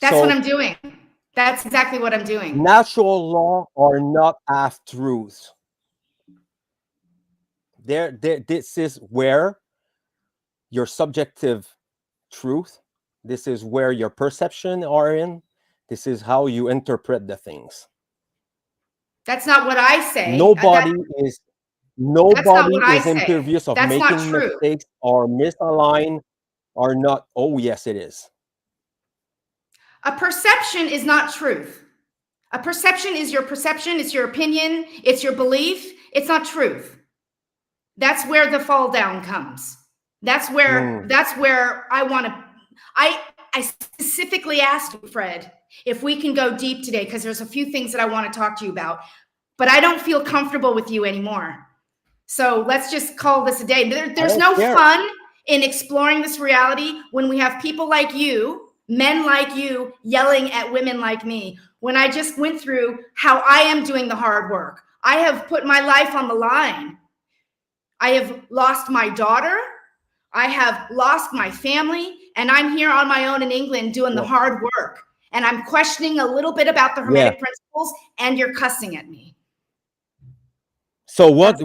B: That's what I'm doing. That's exactly what I'm doing.
A: Natural law are not half truths. This is where your subjective truth, this is where your perception are in, this is how you interpret the things.
B: That's not what I say.
A: Nobody is
B: say.
A: impervious of
B: That's not
A: making
B: true.
A: mistakes or misaligned or not. Oh, yes, it is.
B: A perception is not truth. A perception is your perception, it's your opinion, it's your belief. It's not truth. That's where the fall down comes. That's where I want to. I specifically asked you, Fred, if we can go deep today, because there's a few things that I want to talk to you about, but I don't feel comfortable with you anymore. So let's just call this a day. There's no fun in exploring this reality when we have people like you, men like you, yelling at women like me. When I just went through how I am doing the hard work, I have put my life on the line. I have lost my daughter. I have lost my family, and I'm here on my own in England doing the hard work. And I'm questioning a little bit about the Hermetic principles, and you're cussing at me.
A: So does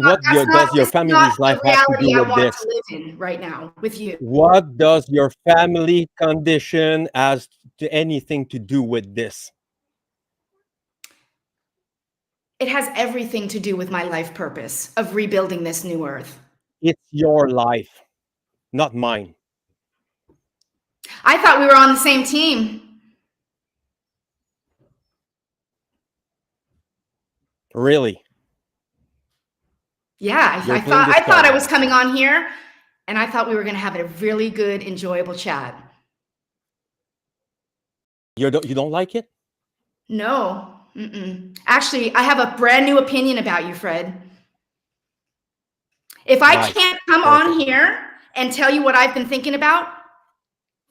A: your family's life have to do with this?
B: To live in right now with you.
A: What does your family condition has to anything to do with this?
B: It has everything to do with my life purpose of rebuilding this new earth.
A: It's your life, not mine.
B: I thought we were on the same team.
A: Really?
B: Yeah, I thought I was coming on here, and I thought we were going to have a really good, enjoyable chat.
A: You don't like it?
B: No. Mm-mm. Actually, I have a brand new opinion about you, Fred. If I can't come on here and tell you what I've been thinking about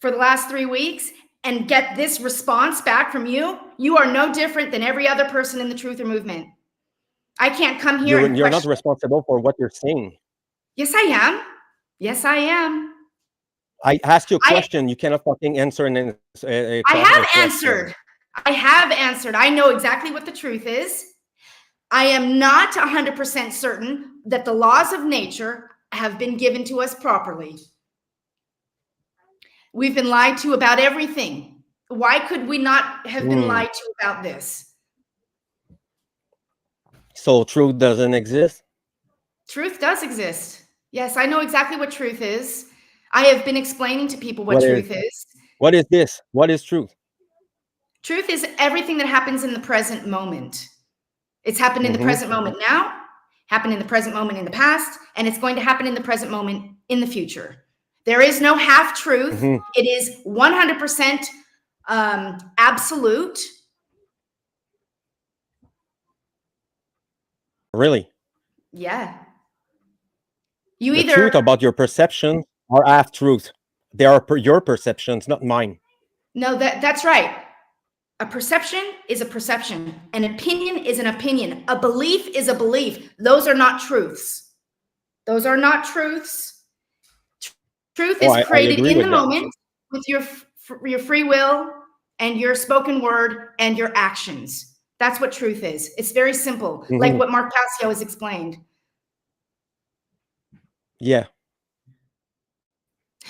B: for the last 3 weeks and get this response back from you, you are no different than every other person in the Truther movement. I can't come here
A: You're not responsible for what you're saying.
B: Yes, I am. Yes, I am.
A: I asked you a question. You cannot fucking answer. I
B: have answered. I have answered. I know exactly what the truth is. I am not 100% certain that the laws of nature have been given to us properly. We've been lied to about everything. Why could we not have been lied to about this?
A: So truth doesn't exist?
B: Truth does exist. Yes, I know exactly what truth is. I have been explaining to people what
A: What
B: truth is.
A: What is this? What is truth?
B: Truth is everything that happens in the present moment. It's happened in the present moment now, happened in the present moment in the past, and it's going to happen in the present moment in the future. There is no half truth. It is 100% absolute.
A: Really?
B: Yeah. You
A: The
B: either
A: truth about your perceptions are half truth. They are your perceptions, not mine.
B: No, that's right. A perception is a perception. An opinion is an opinion. A belief is a belief. Those are not truths. Those are not truths. Truth
A: Oh,
B: is
A: I
B: created
A: agree
B: in the
A: with that.
B: moment with your free will and your spoken word and your actions. That's what truth is. It's very simple, like what Mark Passio has explained.
A: Yeah.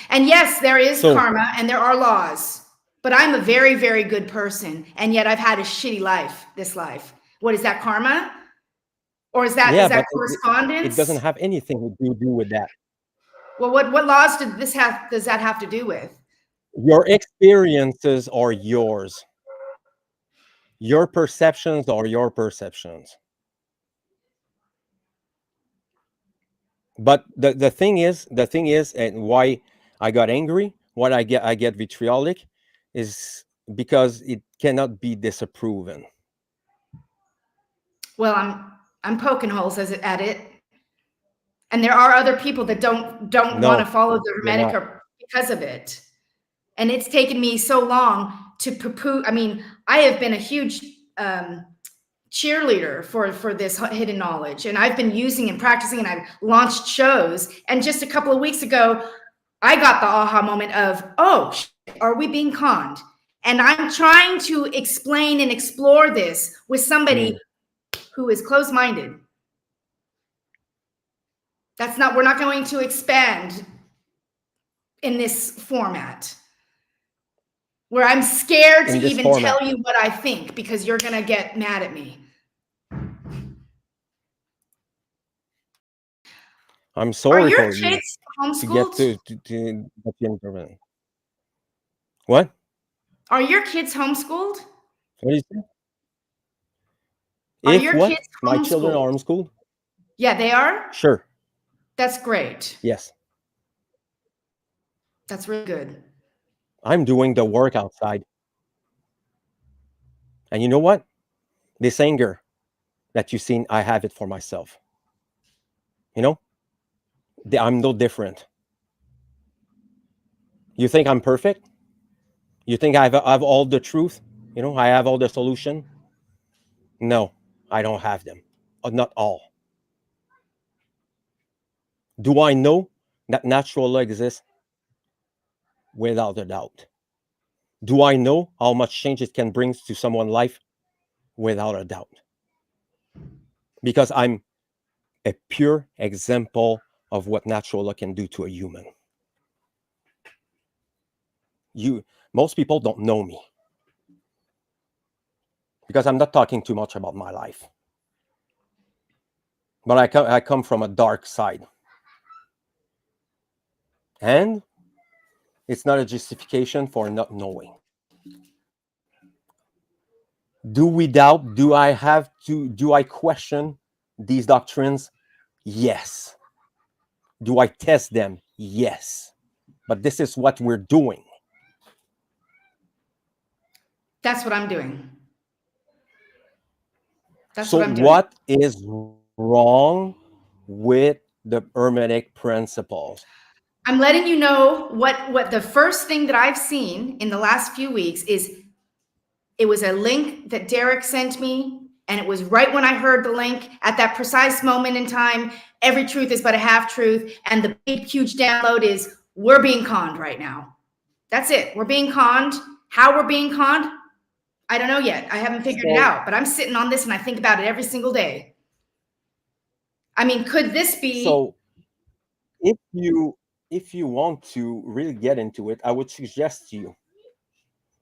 B: And yes, there is
A: So-
B: karma and there are laws, but I'm a very, very good person. And yet I've had a shitty life, this life. What is that, karma? Or is that,
A: Yeah,
B: is that
A: but
B: correspondence?
A: it doesn't have anything to do with that.
B: Well, what laws does that have to do with?
A: Your experiences are yours. Your perceptions are your perceptions. But the thing is, and why I got angry, what I get vitriolic, is because it cannot be disproven.
B: Well, I'm poking holes at it, and there are other people that don't
A: No,
B: want to follow the
A: you're
B: Hermetic
A: not.
B: because of it. And it's taken me so long to poo-poo. I mean, I have been a huge cheerleader for this hidden knowledge, and I've been using and practicing, and I've launched shows. And just a couple of weeks ago, I got the aha moment of, oh, shit, are we being conned? And I'm trying to explain and explore this with somebody who is closed-minded. We're not going to expand in this format where I'm scared to even tell you what I think because you're going to get mad at me.
A: I'm sorry for you.
B: Are your kids homeschooled?
A: To get to what?
B: Are your kids homeschooled?
A: What do you say?
B: Are
A: If
B: your
A: what?
B: kids
A: My children are
B: homeschooled?
A: homeschooled?
B: Yeah, they are?
A: Sure.
B: That's great.
A: Yes.
B: That's really good.
A: I'm doing the work outside. And you know what? This anger that you've seen, I have it for myself. You know? I'm no different. You think I'm perfect? You think I have all the truth? You know, I have all the solution? No, I don't have them. Not all. Do I know that natural law exists? Without a doubt. Do I know how much change it can bring to someone's life? Without a doubt. Because I'm a pure example of what natural law can do to a human. Most people don't know me because I'm not talking too much about my life. But I come from a dark side. And it's not a justification for not knowing. Do we doubt? Do I question these doctrines? Yes. Do I test them? Yes. But this is what we're doing.
B: That's what I'm doing.
A: So what is wrong with the Hermetic principles?
B: I'm letting you know what the first thing that I've seen in the last few weeks is. It was a link that Derek sent me, and it was right when I heard the link at that precise moment in time. Every truth is but a half truth. And the big, huge download is we're being conned right now. That's it. We're being conned. How we're being conned? I don't know yet. I haven't figured it
A: So,
B: out, but I'm sitting on this and I think about it every single day. I mean, could this be?
A: so if you want to really get into it, I would suggest you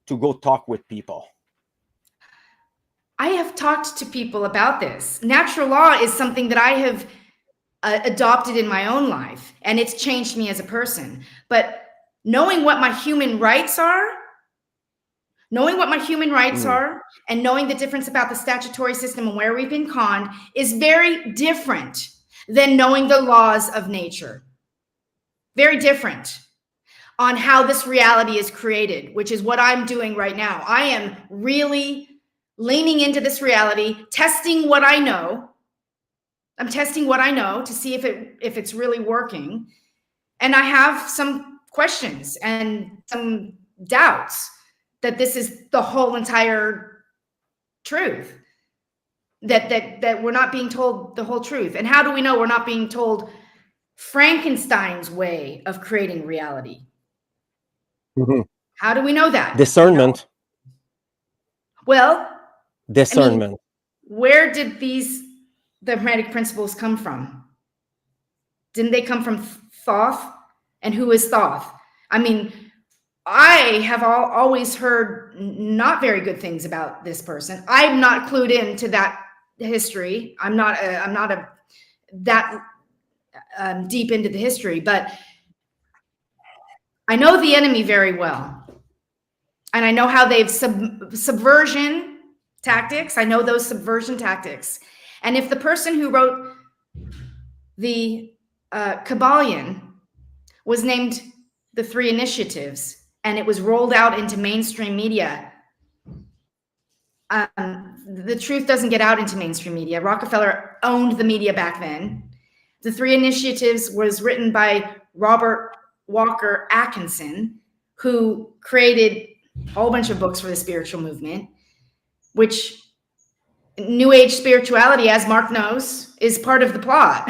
A: to go talk with people.
B: I have talked to people about this. Natural law is something that I have adopted in my own life, and it's changed me as a person. But knowing what my human rights are,
A: Mm.
B: and knowing the difference about the statutory system and where we've been conned is very different than knowing the laws of nature. Very different on how this reality is created, which is what I'm doing right now. I am really leaning into this reality, testing what I know. I'm testing what I know to see if it's really working. And I have some questions and some doubts that this is the whole entire truth. That we're not being told the whole truth. And how do we know we're not being told Frankenstein's way of creating reality?
A: Mhm.
B: How do we know that?
A: Discernment.
B: Well, I mean,
A: Discernment.
B: where did the Hermetic principles come from? Didn't they come from Thoth? And who is Thoth? I mean, I have always heard not very good things about this person. I'm not clued into that history. I'm not that deep into the history, but I know the enemy very well, and I know how they've subversion tactics. I know those subversion tactics, and if the person who wrote the Kabbalion was named the Three Initiatives, and it was rolled out into mainstream media. The truth doesn't get out into mainstream media. Rockefeller owned the media back then. The Three Initiatives was written by Robert Walker Atkinson, who created a whole bunch of books for the spiritual movement, which New Age spirituality, as Mark knows, is part of the plot.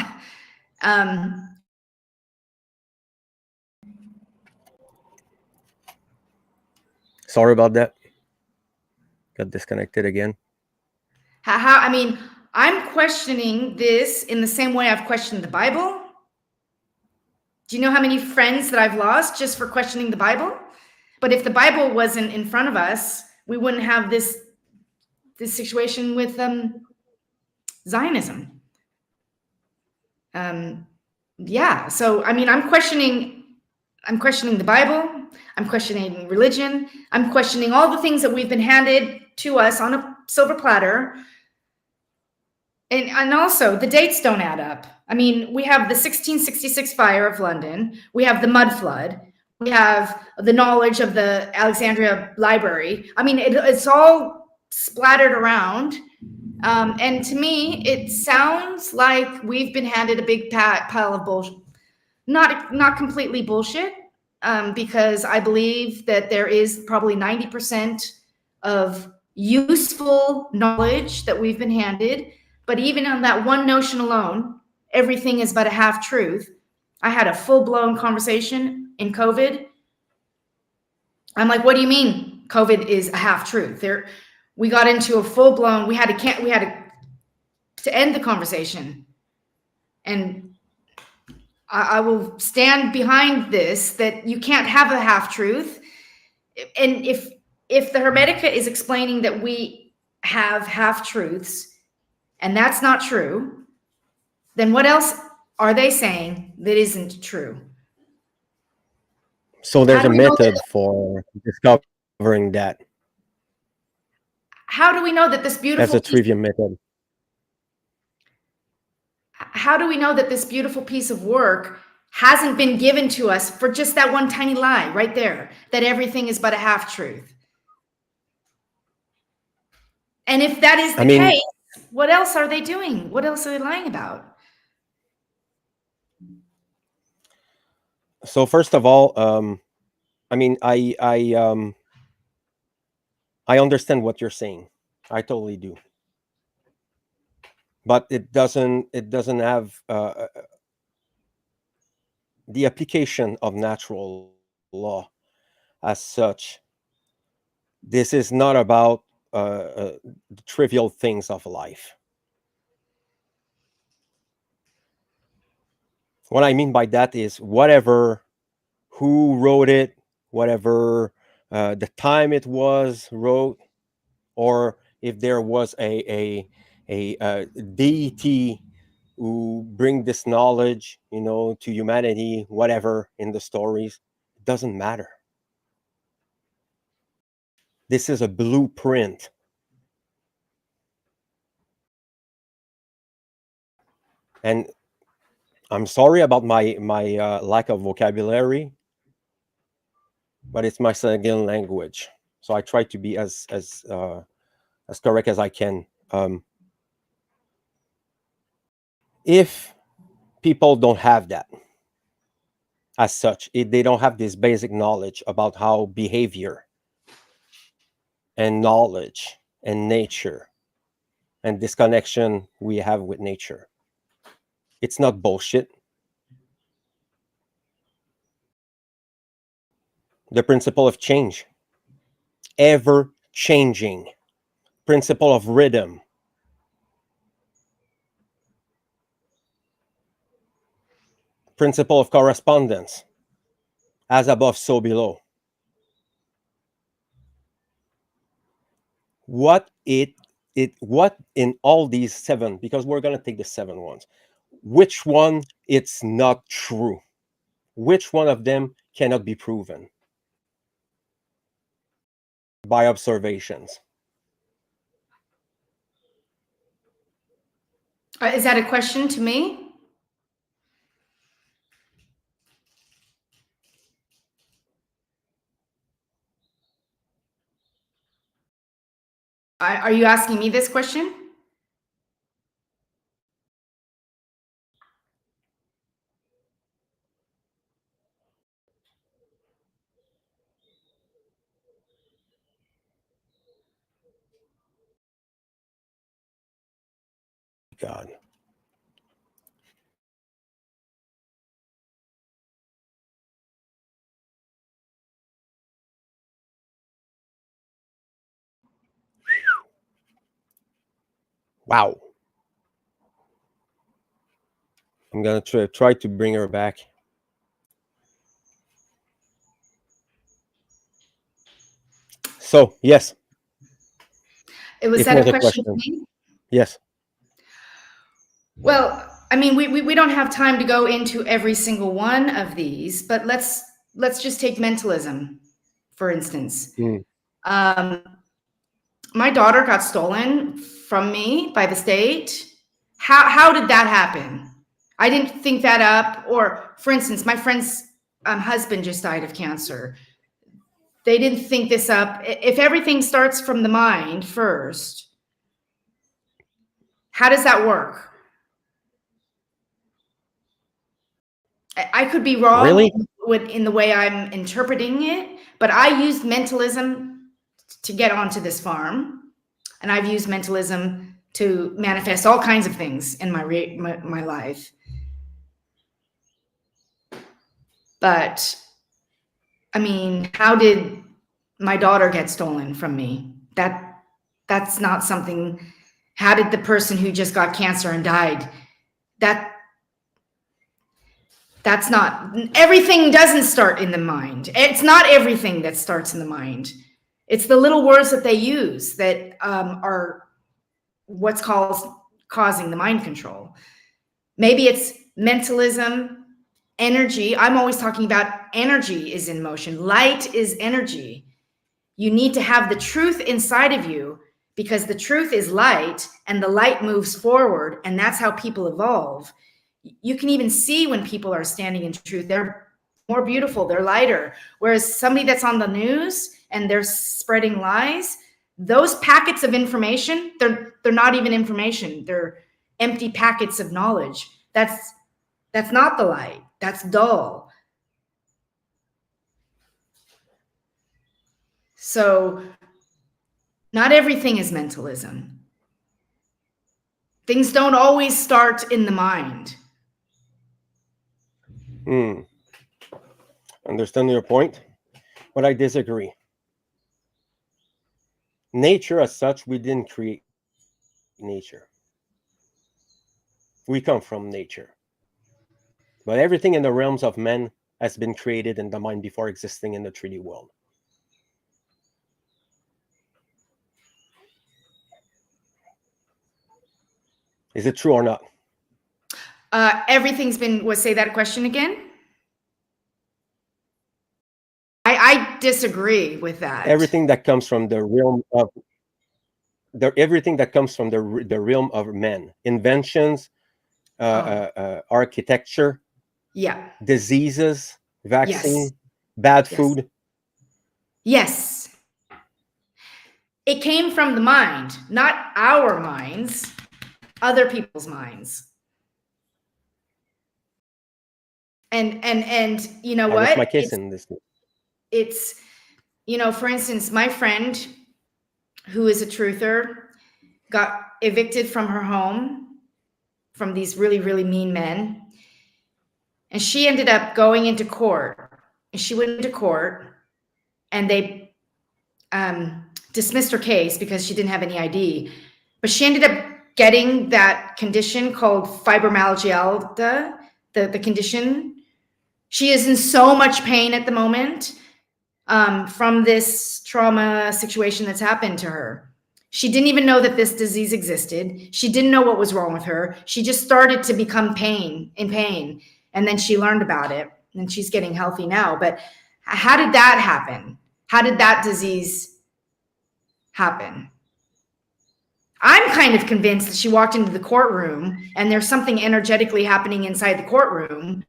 A: Sorry about that. Got disconnected again.
B: I mean, I'm questioning this in the same way I've questioned the Bible. Do you know how many friends that I've lost just for questioning the Bible? But if the Bible wasn't in front of us, we wouldn't have this situation with Zionism. Yeah. So I mean, I'm questioning the Bible. I'm questioning religion. I'm questioning all the things that we've been handed to us on a silver platter. And also, the dates don't add up. I mean, we have the 1666 fire of London. We have the mud flood. We have the knowledge of the Alexandria library. I mean, it's all splattered around. And to me, it sounds like we've been handed a big pile of bullshit. Not completely bullshit, because I believe that there is probably 90% of useful knowledge that we've been handed. But even on that one notion alone, everything is but a half truth. I had a full-blown conversation in COVID. I'm like, what do you mean COVID is a half truth? We got into a full-blown, we had to end the conversation. And I will stand behind this, that you can't have a half truth. And if the Hermetica is explaining that we have half truths, and that's not true, then what else are they saying that isn't true?
A: So there's a method for discovering that.
B: How do we know that this beautiful
A: That's a trivia method.
B: How do we know that this beautiful piece of work hasn't been given to us for just that one tiny lie right there, that everything is but a half truth? And if that is the case, what else are they doing? What else are they lying about?
A: So first of all, I mean, I understand what you're saying. I totally do. But it doesn't have the application of natural law as such. This is not about the trivial things of life. What I mean by that is whatever, who wrote it, whatever the time it was wrote, or if there was a deity who bring this knowledge, to humanity, whatever in the stories, it doesn't matter. This is a blueprint. And I'm sorry about my lack of vocabulary, but it's my second language, so I try to be as correct as I can. If people don't have that as such, if they don't have this basic knowledge about how behavior and knowledge and nature and this connection we have with nature, it's not bullshit. The principle of change, ever changing, principle of rhythm, principle of correspondence, as above, so below. What in all these 7, because we're going to take the 7 ones, which one it's not true? Which one of them cannot be proven by observations?
B: Is that a question to me? Are you asking me this question?
A: God. Wow. I'm going to try to bring her back. So, yes.
B: Was that a question to me?
A: Yes.
B: Well, I mean, we don't have time to go into every single one of these, but let's just take mentalism, for instance. My daughter got stolen from me by the state. How did that happen? I didn't think that up. Or, for instance, my friend's husband just died of cancer. They didn't think this up. If everything starts from the mind first, how does that work? I could be wrong
A: Really?
B: in the way I'm interpreting it, but I used mentalism to get onto this farm, and I've used mentalism to manifest all kinds of things in my life. But I mean, how did my daughter get stolen from me? That's not something. How did the person who just got cancer and died? That's not, everything doesn't start in the mind. It's not everything that starts in the mind. It's the little words that they use that are what's causing the mind control. Maybe it's mentalism, energy. I'm always talking about energy is in motion. Light is energy. You need to have the truth inside of you, because the truth is light, and the light moves forward, and that's how people evolve. You can even see when people are standing in truth. They're more beautiful, they're lighter. Whereas somebody that's on the news and they're spreading lies, those packets of information, they're not even information. They're empty packets of knowledge. That's not the light. That's dull. So not everything is mentalism. Things don't always start in the mind.
A: Understand your point, but I disagree. Nature as such, we didn't create nature. We come from nature. But everything in the realms of men has been created in the mind before existing in the 3D world. Is it true or not?
B: Everything's been, say that question again? I disagree with that.
A: Everything that comes from the realm of everything that comes from the realm of men, inventions, architecture, diseases, vaccine, bad food.
B: Yes. It came from the mind, not our minds, other people's minds. And you know what?
A: What's my case in this?
B: It's, you know, for instance, my friend who is a truther got evicted from her home from these really, really mean men. And she ended up going into court. And she went into court and they dismissed her case because she didn't have any ID. But she ended up getting that condition called fibromyalgia, the condition. She is in so much pain at the moment from this trauma situation that's happened to her. She didn't even know that this disease existed. She didn't know what was wrong with her. She just started to become in pain. And then she learned about it and she's getting healthy now. But how did that happen? How did that disease happen? I'm kind of convinced that she walked into the courtroom and there's something energetically happening inside the courtroom.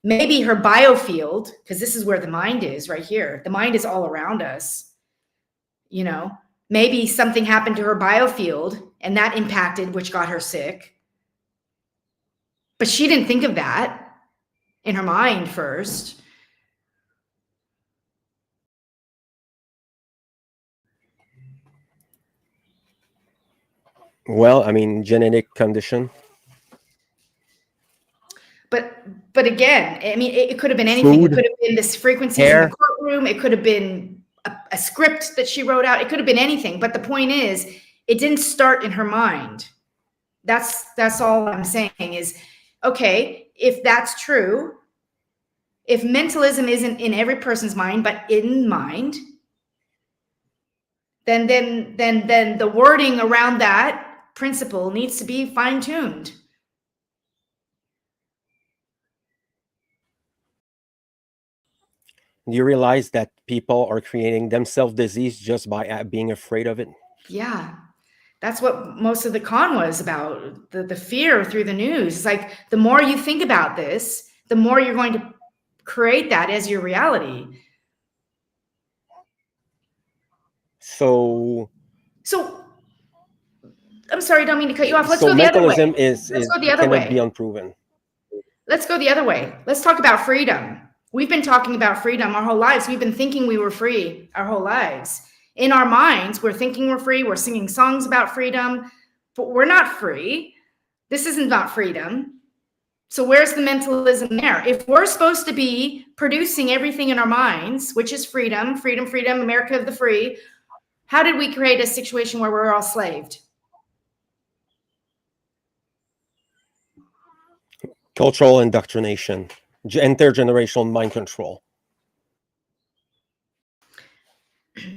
B: Maybe her biofield, because this is where the mind is right here. The mind is all around us. You know, maybe something happened to her biofield and that impacted, which got her sick. But she didn't think of that in her mind first.
A: Well, I mean, genetic condition.
B: But again, I mean, it could have been anything.
A: Food,
B: it could have been this frequencies in the courtroom. It could have been a script that she wrote out. It could have been anything. But the point is, it didn't start in her mind. That's all I'm saying is, okay, if that's true, if mentalism isn't in every person's mind, but in mind, then the wording around that principle needs to be fine-tuned.
A: Do you realize that people are creating themselves disease just by being afraid of it?
B: Yeah. That's what most of the con was about, the fear through the news. It's like, the more you think about this, the more you're going to create that as your reality.
A: So
B: I'm sorry, don't mean to cut you off. Let's go the other way.
A: Let's go the other way. Cannot be unproven.
B: Let's go the other way. Let's talk about freedom. We've been talking about freedom our whole lives. We've been thinking we were free our whole lives. In our minds, we're thinking we're free. We're singing songs about freedom, but we're not free. This isn't about freedom. So where's the mentalism there? If we're supposed to be producing everything in our minds, which is freedom, freedom, freedom, America of the free, how did we create a situation where we're all slaved?
A: Cultural indoctrination, intergenerational mind control.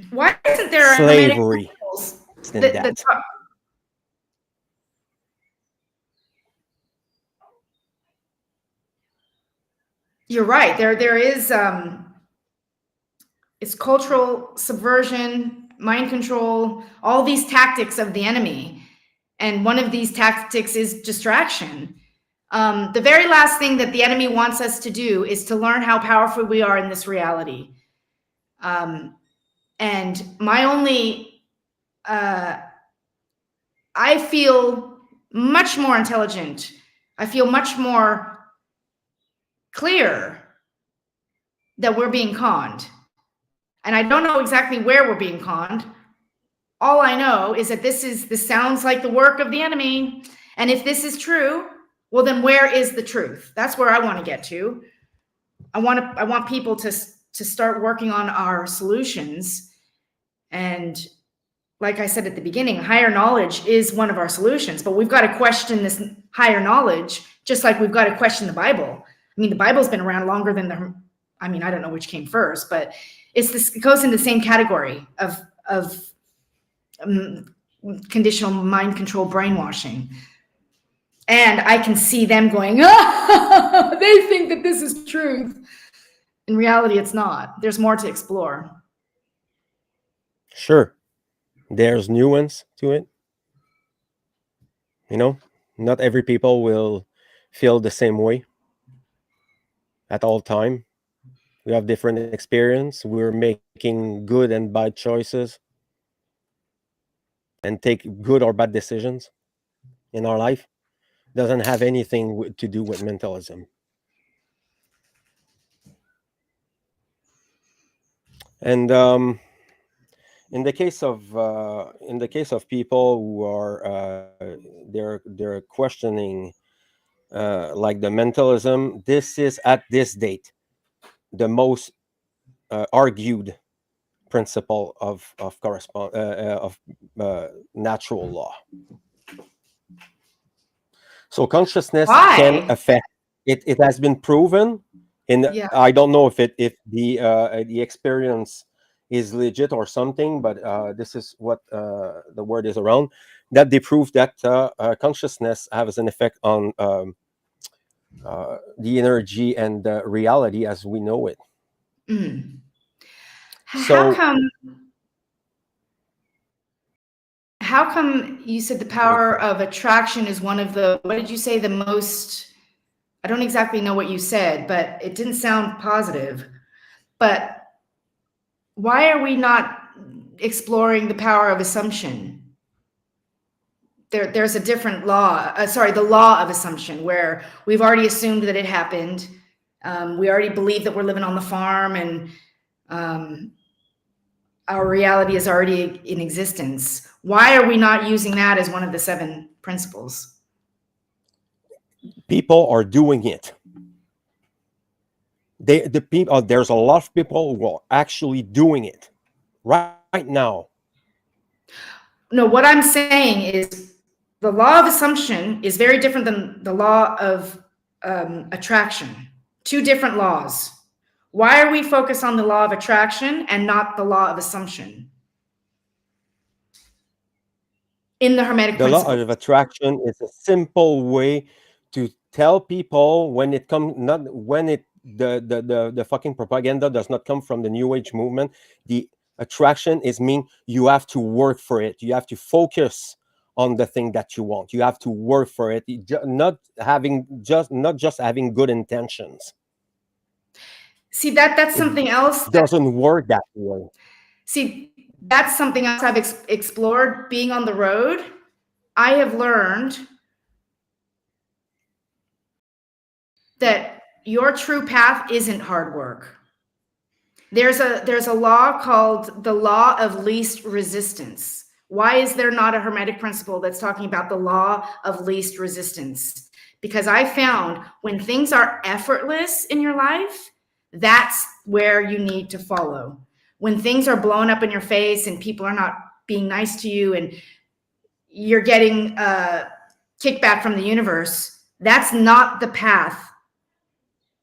B: Why isn't there
A: slavery?
B: You're right. There is it's cultural subversion, mind control, all these tactics of the enemy. And one of these tactics is distraction. The very last thing that the enemy wants us to do is to learn how powerful we are in this reality. And my only, I feel much more intelligent. I feel much more clear that we're being conned. And I don't know exactly where we're being conned. All I know is that this sounds like the work of the enemy. And if this is true, well, then where is the truth? That's where I want to get to. I want people to start working on our solutions and like I said at the beginning, higher knowledge is one of our solutions, but we've got to question this higher knowledge, just like we've got to question the Bible. I mean, the Bible's been around longer than I don't know which came first, but it goes in the same category of conditional mind control brainwashing. And I can see them going, oh, they think that this is truth. In reality, it's not. There's more to explore.
A: Sure. There's nuance to it. You know, not every people will feel the same way at all time. We have different experience. We're making good and bad choices and take good or bad decisions in our life. Doesn't have anything to do with mentalism. And in the case of people who are they're questioning like the mentalism, this is at this date the most argued principle of natural law. So consciousness can affect it. It has been proven in I don't know if the experience is legit or something, but this is what the word is around, that they prove that consciousness has an effect on the energy and the reality as we know it.
B: So how come you said the power of attraction is one of the, what did you say, the most, I don't exactly know what you said, but it didn't sound positive. But why are we not exploring the power of assumption? There's a different law, the law of assumption, where we've already assumed that it happened. We already believe that we're living on the farm, and our reality is already in existence. Why are we not using that as one of the 7 principles?
A: People are doing it. There's a lot of people who are actually doing it right now.
B: No, what I'm saying is the law of assumption is very different than the law of attraction. 2 different laws. Why are we focused on the law of attraction and not the law of assumption? In the Hermetic principle.
A: The law of attraction is a simple way to tell people when it comes, not when it the fucking propaganda does not come from the New Age movement. The attraction is mean you have to work for it. You have to focus on the thing that you want. You have to work for it. Not just having good intentions.
B: See, that's something else.
A: Doesn't work that way.
B: See, that's something else I've explored being on the road. I have learned that your true path isn't hard work. There's a law called the law of least resistance. Why is there not a Hermetic principle that's talking about the law of least resistance? Because I found when things are effortless in your life, that's where you need to follow. When things are blowing up in your face and people are not being nice to you and you're getting kickback from the universe, that's not the path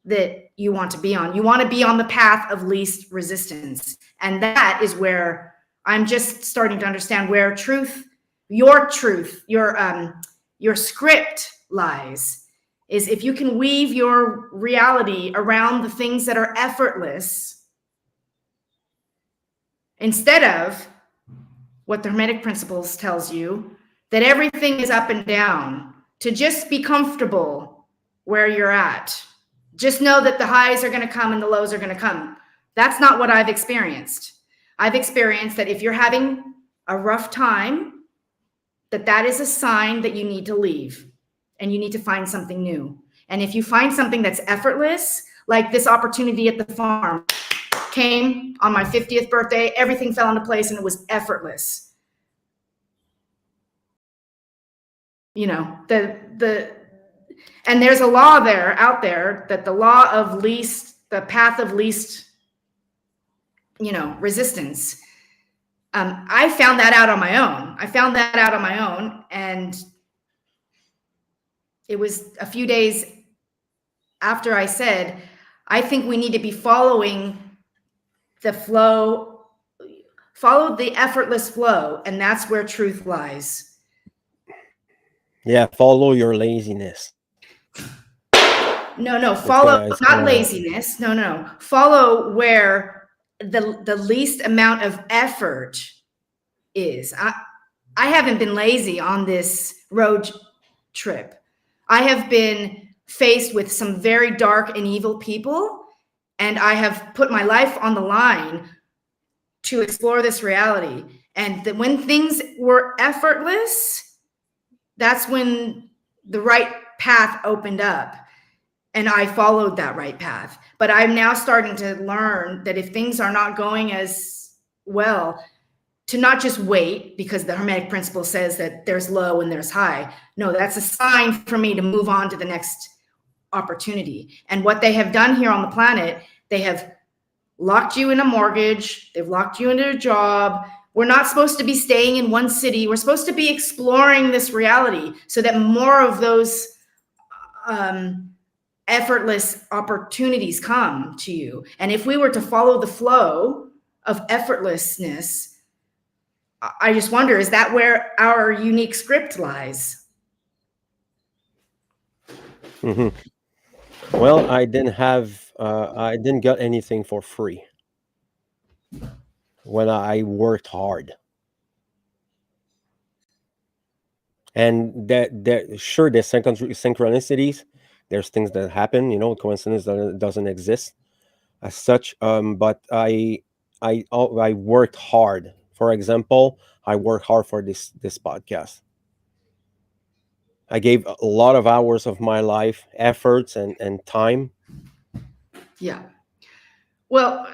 B: that you want to be on. You want to be on the path of least resistance. And that is where I'm just starting to understand where your script lies. Is if you can weave your reality around the things that are effortless, instead of what the Hermetic principles tells you, that everything is up and down, to just be comfortable where you're at. Just know that the highs are going to come and the lows are going to come. That's not what I've experienced. I've experienced that if you're having a rough time, that is a sign that you need to leave and you need to find something new. And if you find something that's effortless, like this opportunity at the farm came on my 50th birthday, everything fell into place and it was effortless. You know, and there's a law out there that the law of least, the path of least, resistance. I found that out on my own. And it was a few days after I said, I think we need to be following the flow, follow the effortless flow, and that's where truth lies.
A: Yeah, follow your laziness.
B: No, follow, not laziness. No. Follow where the least amount of effort is. I haven't been lazy on this road trip. I have been faced with some very dark and evil people, and I have put my life on the line to explore this reality. And when things were effortless, that's when the right path opened up. And I followed that right path. But I'm now starting to learn that if things are not going as well, to not just wait, because the Hermetic principle says that there's low and there's high. No, that's a sign for me to move on to the next opportunity. And what they have done here on the planet, they have locked you in a mortgage. They've locked you into a job. We're not supposed to be staying in one city. We're supposed to be exploring this reality so that more of those effortless opportunities come to you. And if we were to follow the flow of effortlessness, I just wonder, is that where our unique script lies?
A: Mm-hmm. Well, I didn't get anything for free when I worked hard. And sure, there's synchronicities. There's things that happen, coincidence doesn't exist as such. But I worked hard. For example, I worked hard for this podcast. I gave a lot of hours of my life, efforts and time.
B: Yeah. Well,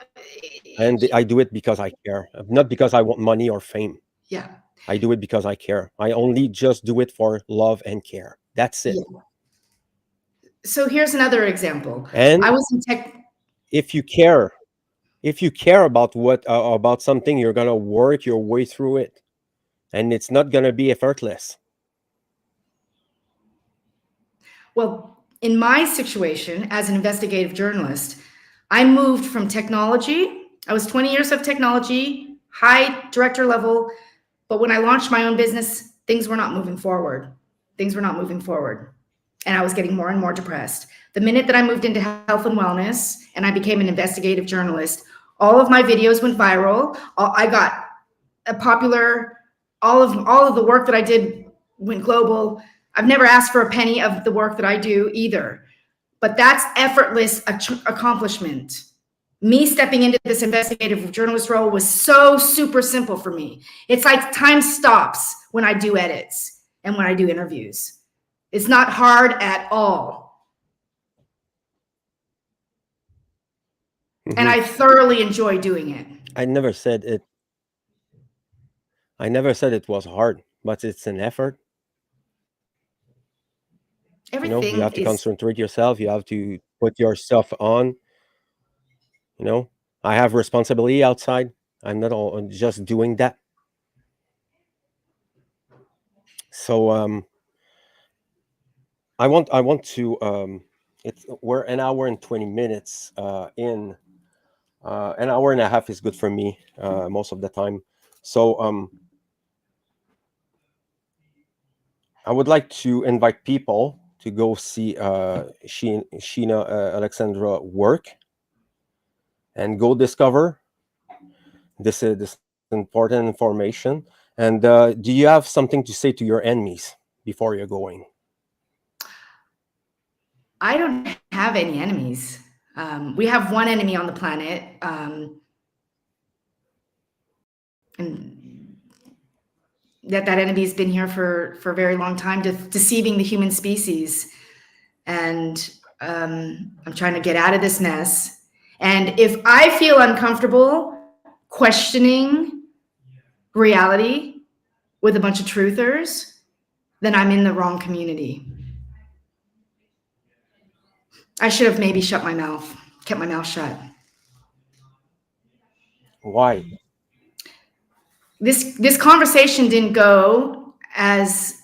A: and I do it because I care, not because I want money or fame.
B: Yeah.
A: I do it because I care. I only just do it for love and care. That's it.
B: Yeah. So here's another example.
A: And
B: I was in tech.
A: If you care about about something, you're gonna work your way through it, and it's not gonna be effortless.
B: Well, in my situation as an investigative journalist, I moved from technology. I was 20 years of technology, high director level. But when I launched my own business, things were not moving forward. And I was getting more and more depressed. The minute that I moved into health and wellness and I became an investigative journalist, all of my videos went viral. I got a popular, all of the work that I did went global. I've never asked for a penny of the work that I do either. But that's effortless accomplishment. Me stepping into this investigative journalist role was so super simple for me. It's like time stops when I do edits and when I do interviews. It's not hard at all.
A: Mm-hmm.
B: And I thoroughly enjoy doing it.
A: I never said it was hard, but it's an effort.
B: Everything
A: you have to concentrate yourself. You have to put yourself on. I have responsibility outside. I'm not all just doing that. So I want to we're an hour and 20 minutes in. An hour and a half is good for me most of the time. So I would like to invite people to go see Sheena Alexandra work and go discover this important information. And do you have something to say to your enemies before you're going?
B: I don't have any enemies. We have one enemy on the planet. And that enemy has been here for a very long time, deceiving the human species. And I'm trying to get out of this mess. And if I feel uncomfortable questioning reality with a bunch of truthers, then I'm in the wrong community. I should have maybe kept my mouth shut.
A: Why?
B: this conversation didn't go as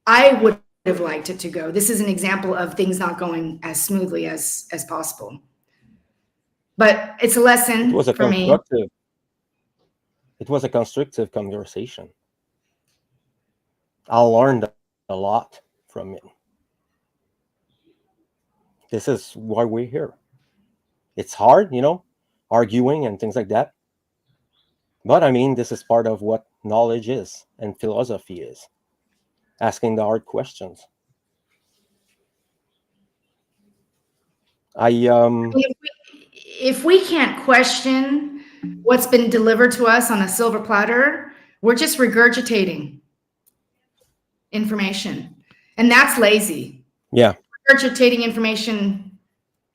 B: I would have liked it to go. This is an example of things not going as smoothly as possible. But it's a lesson for me.
A: It was a constructive conversation. I learned a lot from it. This is why we're here. It's hard, arguing and things like that. But I mean, this is part of what knowledge is and philosophy is. Asking the hard questions.
B: If we can't question what's been delivered to us on a silver platter, we're just regurgitating information. And that's lazy.
A: Yeah.
B: Regurgitating information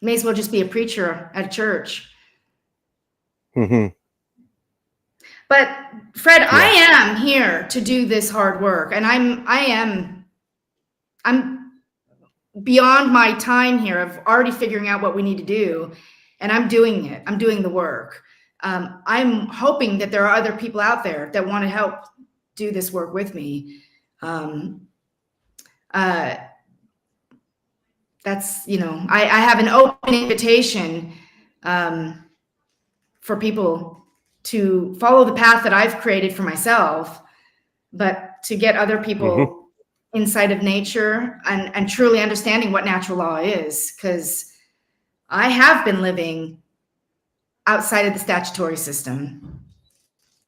B: may as well just be a preacher at a church.
A: Mm-hmm.
B: But Fred, I am here to do this hard work, and I'm beyond my time here of already figuring out what we need to do, and I'm doing it. I'm doing the work. I'm hoping that there are other people out there that want to help do this work with me. That's, I have an open invitation for people to follow the path that I've created for myself, but to get other people inside of nature and truly understanding what natural law is, because I have been living outside of the statutory system,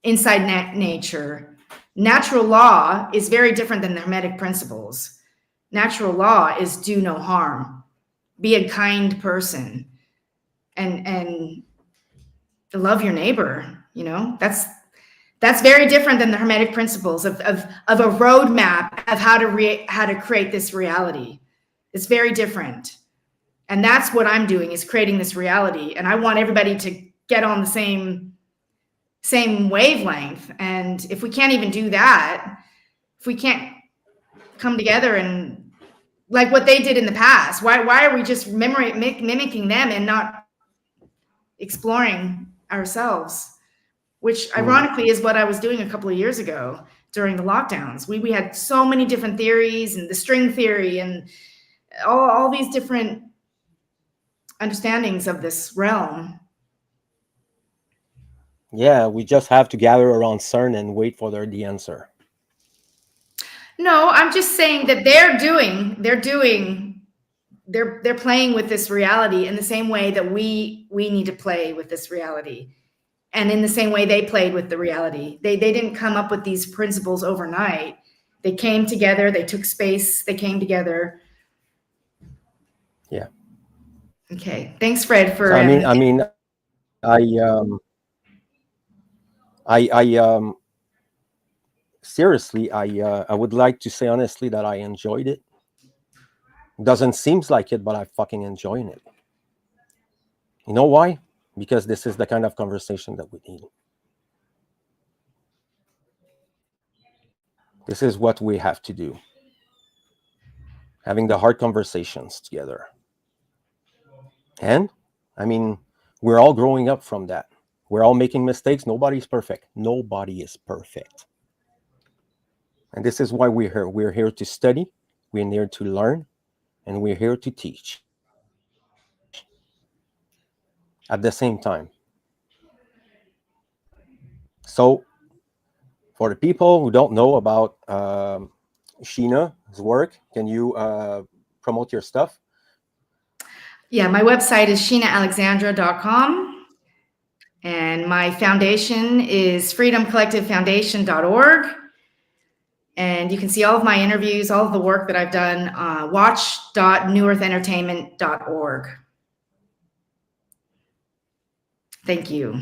B: inside nature. Natural law is very different than the Hermetic principles. Natural law is do no harm, be a kind person, and love your neighbor. That's very different than the Hermetic principles of a roadmap of how to create this reality. It's very different. And that's what I'm doing, is creating this reality. And I want everybody to get on the same wavelength. And if we can't even do that, if we can't come together and like what they did in the past, why are we just mimicking them and not exploring ourselves? Which ironically is what I was doing a couple of years ago during the lockdowns. We had so many different theories, and the string theory, and all these different understandings of this realm.
A: Yeah, we just have to gather around CERN and wait for the answer.
B: No, I'm just saying that they're playing with this reality in the same way that we need to play with this reality. And in the same way they played with the reality. They didn't come up with these principles overnight. They came together, they took space, they came together.
A: Yeah.
B: Okay. Thanks, Fred, for
A: So, seriously, I would like to say honestly that I enjoyed it. Doesn't seem like it, but I fucking enjoying it. You know why? Because this is the kind of conversation that we need. This is what we have to do. Having the hard conversations together. And, I mean, we're all growing up from that. We're all making mistakes. Nobody's perfect. Nobody is perfect. And this is why we're here. We're here to study. We're here to learn. And we're here to teach. At the same time. So, for the people who don't know about Sheena's work, can you promote your stuff?
B: Yeah, my website is sheenaalexandra.com. And my foundation is freedomcollectivefoundation.org. And you can see all of my interviews, all of the work that I've done, watch.newearthentertainment.org. Thank you.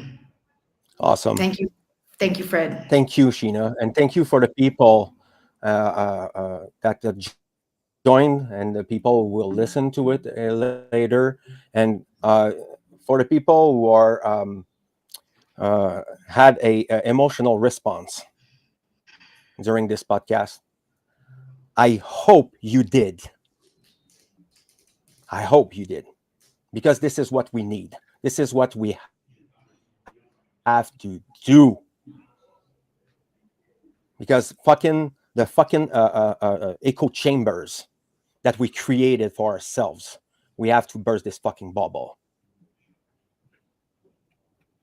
A: Awesome.
B: Thank you. Thank you, Fred.
A: Thank you, Sheena. And thank you for the people that joined and the people who will listen to it later. And for the people who are had a emotional response during this podcast, I hope you did. I hope you did. Because this is what we need. This is what we have to do. because the fucking echo chambers that we created for ourselves, we have to burst this fucking bubble.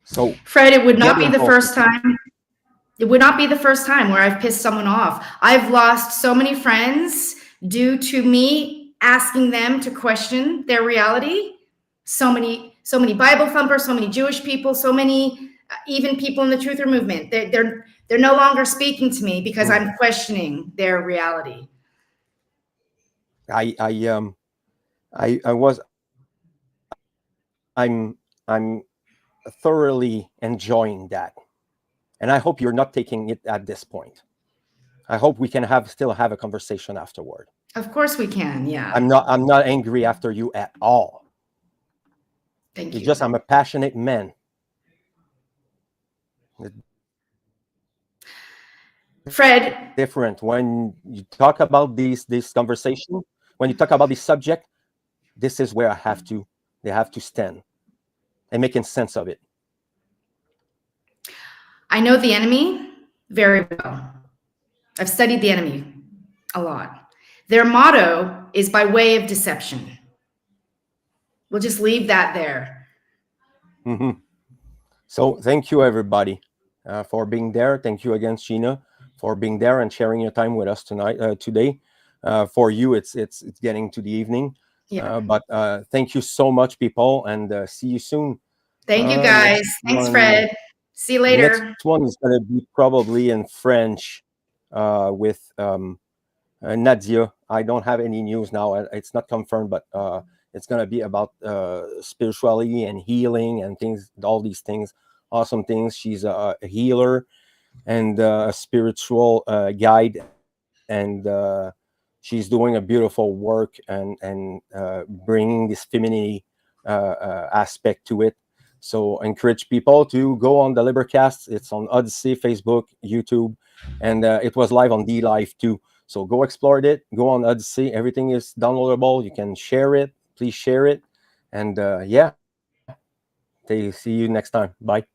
A: So
B: Fred, it would not
A: get
B: be the
A: involved.
B: first time. It would not be the first time where I've pissed someone off. I've lost so many friends due to me asking them to question their reality. So many Bible thumpers, so many Jewish people, so many even people in the truther movement. They're no longer speaking to me because I'm questioning their reality.
A: I'm thoroughly enjoying that, and I hope you're not taking it at this point. I hope we can still have a conversation afterward.
B: Of course we can. Yeah.
A: I'm not angry after you at all.
B: Thank
A: It's
B: you.
A: just I'm a passionate man.
B: Fred,
A: different when you talk about this conversation, when you talk about this subject. This is where they have to stand and making sense of it.
B: I know the enemy very well. I've studied the enemy a lot. Their motto is by way of deception. We'll just leave that there.
A: Mm-hmm. So thank you, everybody, for being there. Thank you again, Sheena, for being there and sharing your time with us today. For you, it's getting to the evening.
B: Yeah.
A: But thank you so much, people, and see you soon.
B: Thank you, guys. Thanks, Fred. See you later.
A: Next one is going to be probably in French with Nadia. I don't have any news now. It's not confirmed, but it's going to be about spirituality and healing and things, all these things, awesome things. She's a healer and a spiritual guide, and she's doing a beautiful work and bringing this femininity aspect to it. So encourage people to go on the LIBERcast. It's on Odysee, Facebook, YouTube, and it was live on DLive too. So go explore it. Go on Odysee. Everything is downloadable. You can share it. Please share it. And yeah, see you next time. Bye.